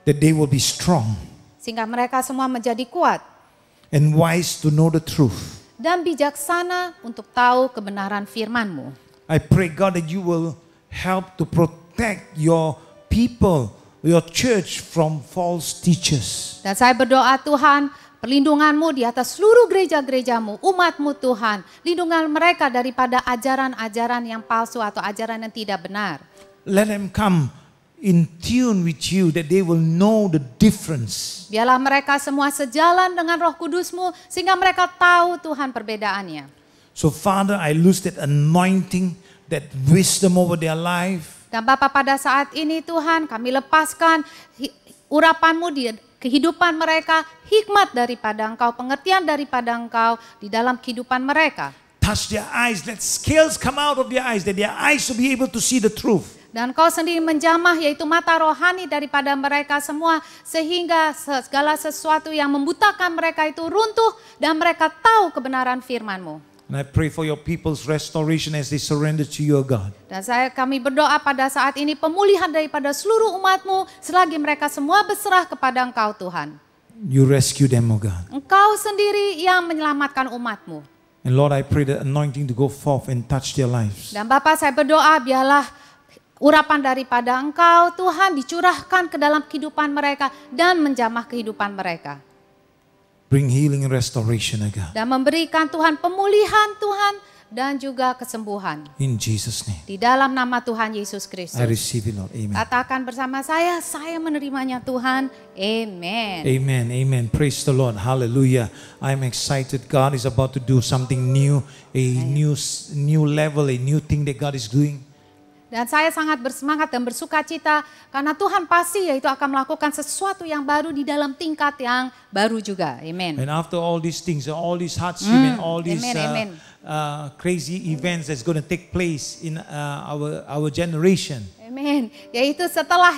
that they will be strong Sehingga mereka semua menjadi kuat and wise to know the truth. dan bijaksana untuk tahu kebenaran firman-Mu. I pray, God, that you will help to protect your people, your church from false teachers. Dan saya berdoa Tuhan, perlindungan-Mu di atas seluruh gereja-gerejamu, umat-Mu Tuhan. Lindungan mereka daripada ajaran-ajaran yang palsu atau ajaran yang tidak benar. Let them come in tune with you, that they will know the difference. Biarlah mereka semua sejalan dengan Roh Kudus-Mu sehingga mereka tahu Tuhan perbedaannya. So Father, I lose that anointing, that wisdom over their life. Dan Bapa, pada saat ini Tuhan, kami lepaskan urapan-Mu di kehidupan mereka, hikmat daripada Engkau, pengertian daripada Engkau di dalam kehidupan mereka. Touch their eyes, let scales come out of their eyes, that their eyes will be able to see the truth. Dan Kau sendiri menjamah, yaitu mata rohani daripada mereka semua, sehingga segala sesuatu yang membutakan mereka itu runtuh dan mereka tahu kebenaran firman-Mu. And I pray for your people's restoration as they surrender to you, God. Dan kami berdoa pada saat ini pemulihan daripada seluruh umat-Mu selagi mereka semua berserah kepada Engkau Tuhan. You rescue them, oh God. Engkau sendiri yang menyelamatkan umat-Mu. And Lord, I pray the anointing to go forth and touch their lives. Dan Bapa, saya berdoa biarlah urapan daripada Engkau Tuhan dicurahkan ke dalam kehidupan mereka dan menjamah kehidupan mereka. Bring healing and restoration, oh God. Dan memberikan Tuhan pemulihan Tuhan dan juga kesembuhan. In Jesus' name. Di dalam nama Tuhan Yesus I Kristus. receive it, Lord. Amen. Katakan bersama saya menerimanya Tuhan. Amen. Amen. Amen. Praise the Lord. Hallelujah. I'm excited. God is about to do something new, a new level, a new thing that God is doing. Dan saya sangat bersemangat dan bersuka cita karena Tuhan pasti yaitu akan melakukan sesuatu yang baru di dalam tingkat yang baru juga. Amen. And after all these things, all these hardship and all these Amen. crazy events that's going to take place in our generation. Amin. Yaitu setelah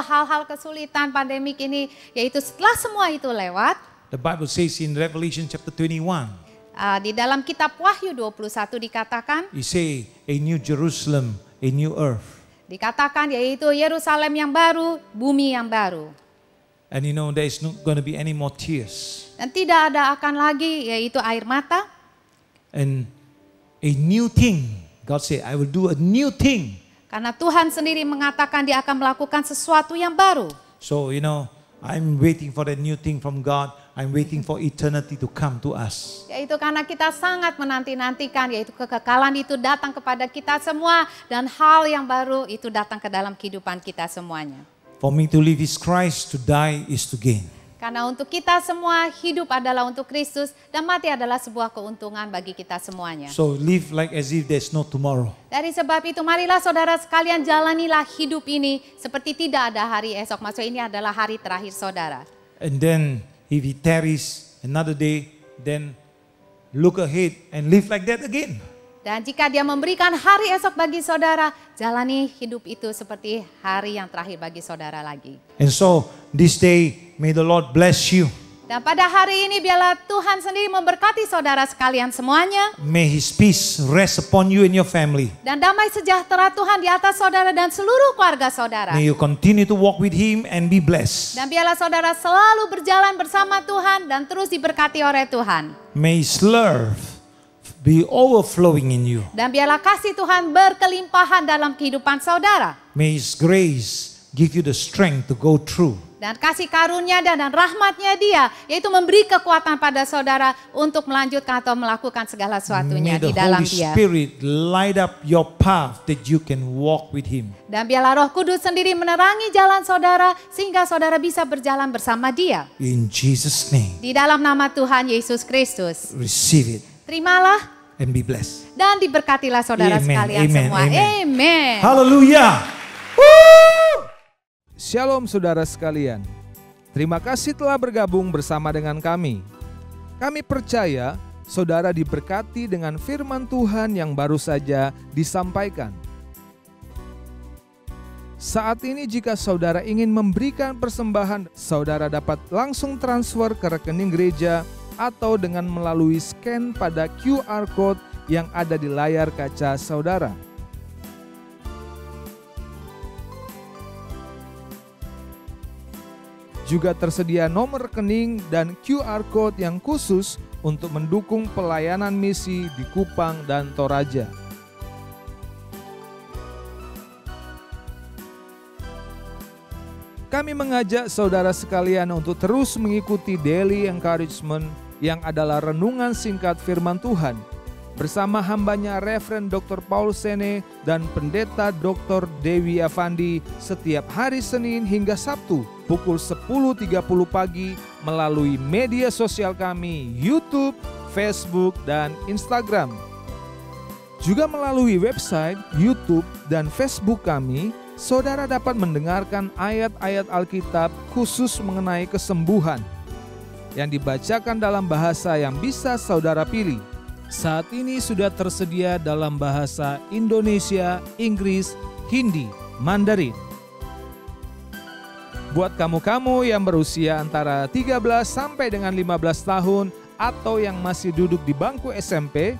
hal-hal kesulitan pandemik ini, yaitu setelah semua itu lewat, The Bible says in Revelation chapter 21, di dalam kitab Wahyu 21 dikatakan, you say a new Jerusalem, a new earth. dikatakan yaitu Yerusalem yang baru, bumi yang baru. And you know there is not going to be any more tears. Dan tidak ada akan lagi yaitu air mata. And a new thing. God said, I will do a new thing. Karena Tuhan sendiri mengatakan dia akan melakukan sesuatu yang baru. So, you know, I'm waiting for that new thing from God. I'm waiting for eternity to come to us. Yaitu karena kita sangat menanti-nantikan, yaitu kekekalan itu datang kepada kita semua. Dan hal yang baru itu datang ke dalam kehidupan kita semuanya. For me to live is Christ, to die is to gain. Karena untuk kita semua hidup adalah untuk Kristus dan mati adalah sebuah keuntungan bagi kita semuanya. So live like as if there's no tomorrow. Dari sebab itu marilah saudara sekalian jalanilah hidup ini seperti tidak ada hari esok. Maksudnya ini adalah hari terakhir saudara. And then if he tarries another day, then look ahead and live like that again. Dan jika dia memberikan hari esok bagi saudara, jalani hidup itu seperti hari yang terakhir bagi saudara lagi. And so this day, may the Lord bless you. Dan pada hari ini biarlah Tuhan sendiri memberkati saudara sekalian semuanya. May His peace rest upon you and your family. Dan damai sejahtera Tuhan di atas saudara dan seluruh keluarga saudara. May you continue to walk with Him and be blessed. Dan biarlah saudara selalu berjalan bersama Tuhan dan terus diberkati oleh Tuhan. May His love be overflowing in you. Dan biarlah kasih Tuhan berkelimpahan dalam kehidupan saudara. May His grace give you the strength to go through. Dan kasih karunia dan rahmatnya dia, yaitu memberi kekuatan pada saudara untuk melanjutkan atau melakukan segala sesuatunya May di the dalam Holy dia. Spirit light up your path that you can walk with Him. Dan biarlah Roh Kudus sendiri menerangi jalan saudara sehingga saudara bisa berjalan bersama dia. In Jesus' name, Di dalam nama Tuhan Yesus Kristus. receive it Terimalah and be blessed. dan diberkatilah saudara Amen, sekalian amen, semua. amen. Amen. Hallelujah. Shalom saudara sekalian. Terima kasih telah bergabung bersama dengan kami. Kami percaya saudara diberkati dengan firman Tuhan yang baru saja disampaikan. Saat ini jika saudara ingin memberikan persembahan, saudara dapat langsung transfer ke rekening gereja atau dengan melalui scan pada QR Code yang ada di layar kaca saudara. Juga tersedia nomor rekening dan QR Code yang khusus untuk mendukung pelayanan misi di Kupang dan Toraja. Kami mengajak saudara sekalian untuk terus mengikuti Daily Encouragement yang adalah renungan singkat firman Tuhan bersama hambanya Reverend Dr. Paul Sene dan Pendeta Dr. Dewi Avandi setiap hari Senin hingga Sabtu pukul 10.30 pagi melalui media sosial kami YouTube, Facebook, dan Instagram. Juga melalui website, YouTube, dan Facebook kami, saudara dapat mendengarkan ayat-ayat Alkitab khusus mengenai kesembuhan yang dibacakan dalam bahasa yang bisa saudara pilih. Saat ini sudah tersedia dalam bahasa Indonesia, Inggris, Hindi, Mandarin. Buat kamu-kamu yang berusia antara 13 sampai dengan 15 tahun atau yang masih duduk di bangku SMP,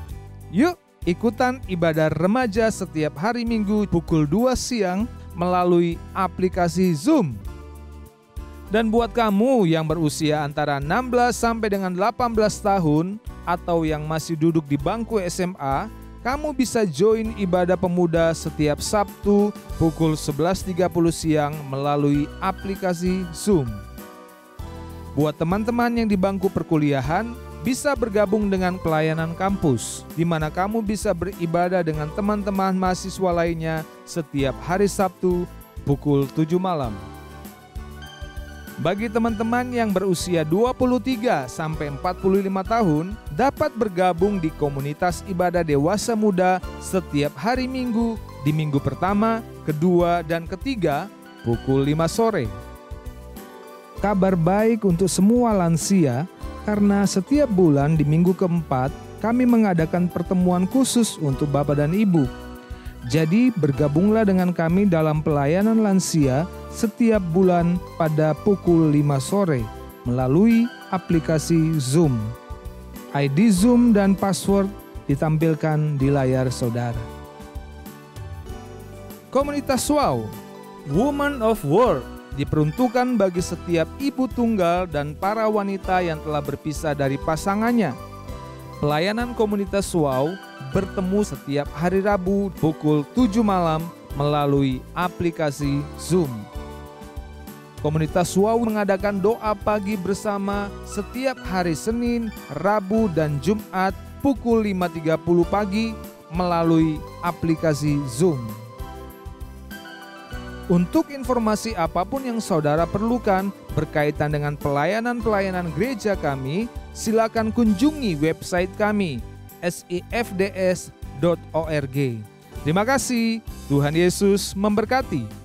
yuk ikutan ibadah remaja setiap hari Minggu pukul 2 siang melalui aplikasi Zoom. Dan buat kamu yang berusia antara 16 sampai dengan 18 tahun atau yang masih duduk di bangku SMA, kamu bisa join ibadah pemuda setiap Sabtu pukul 11.30 siang melalui aplikasi Zoom. Buat teman-teman yang di bangku perkuliahan, bisa bergabung dengan pelayanan kampus, di mana kamu bisa beribadah dengan teman-teman mahasiswa lainnya setiap hari Sabtu pukul 7 malam. Bagi teman-teman yang berusia 23 sampai 45 tahun dapat bergabung di komunitas ibadah dewasa muda setiap hari Minggu di minggu pertama, kedua, dan ketiga pukul 5 sore. Kabar baik untuk semua lansia karena setiap bulan di minggu keempat kami mengadakan pertemuan khusus untuk Bapak dan Ibu. Jadi bergabunglah dengan kami dalam pelayanan lansia setiap bulan pada pukul 5 sore melalui aplikasi Zoom. ID Zoom dan password ditampilkan di layar saudara. Komunitas Wow, Woman of Work, diperuntukkan bagi setiap ibu tunggal dan para wanita yang telah berpisah dari pasangannya. Pelayanan komunitas Wow bertemu setiap hari Rabu pukul 7 malam melalui aplikasi Zoom. Komunitas Wow mengadakan doa pagi bersama setiap hari Senin, Rabu, dan Jumat pukul 5.30 pagi melalui aplikasi Zoom. Untuk informasi apapun yang saudara perlukan berkaitan dengan pelayanan-pelayanan gereja kami, silakan kunjungi website kami sifds.org. Terima kasih, Tuhan Yesus memberkati.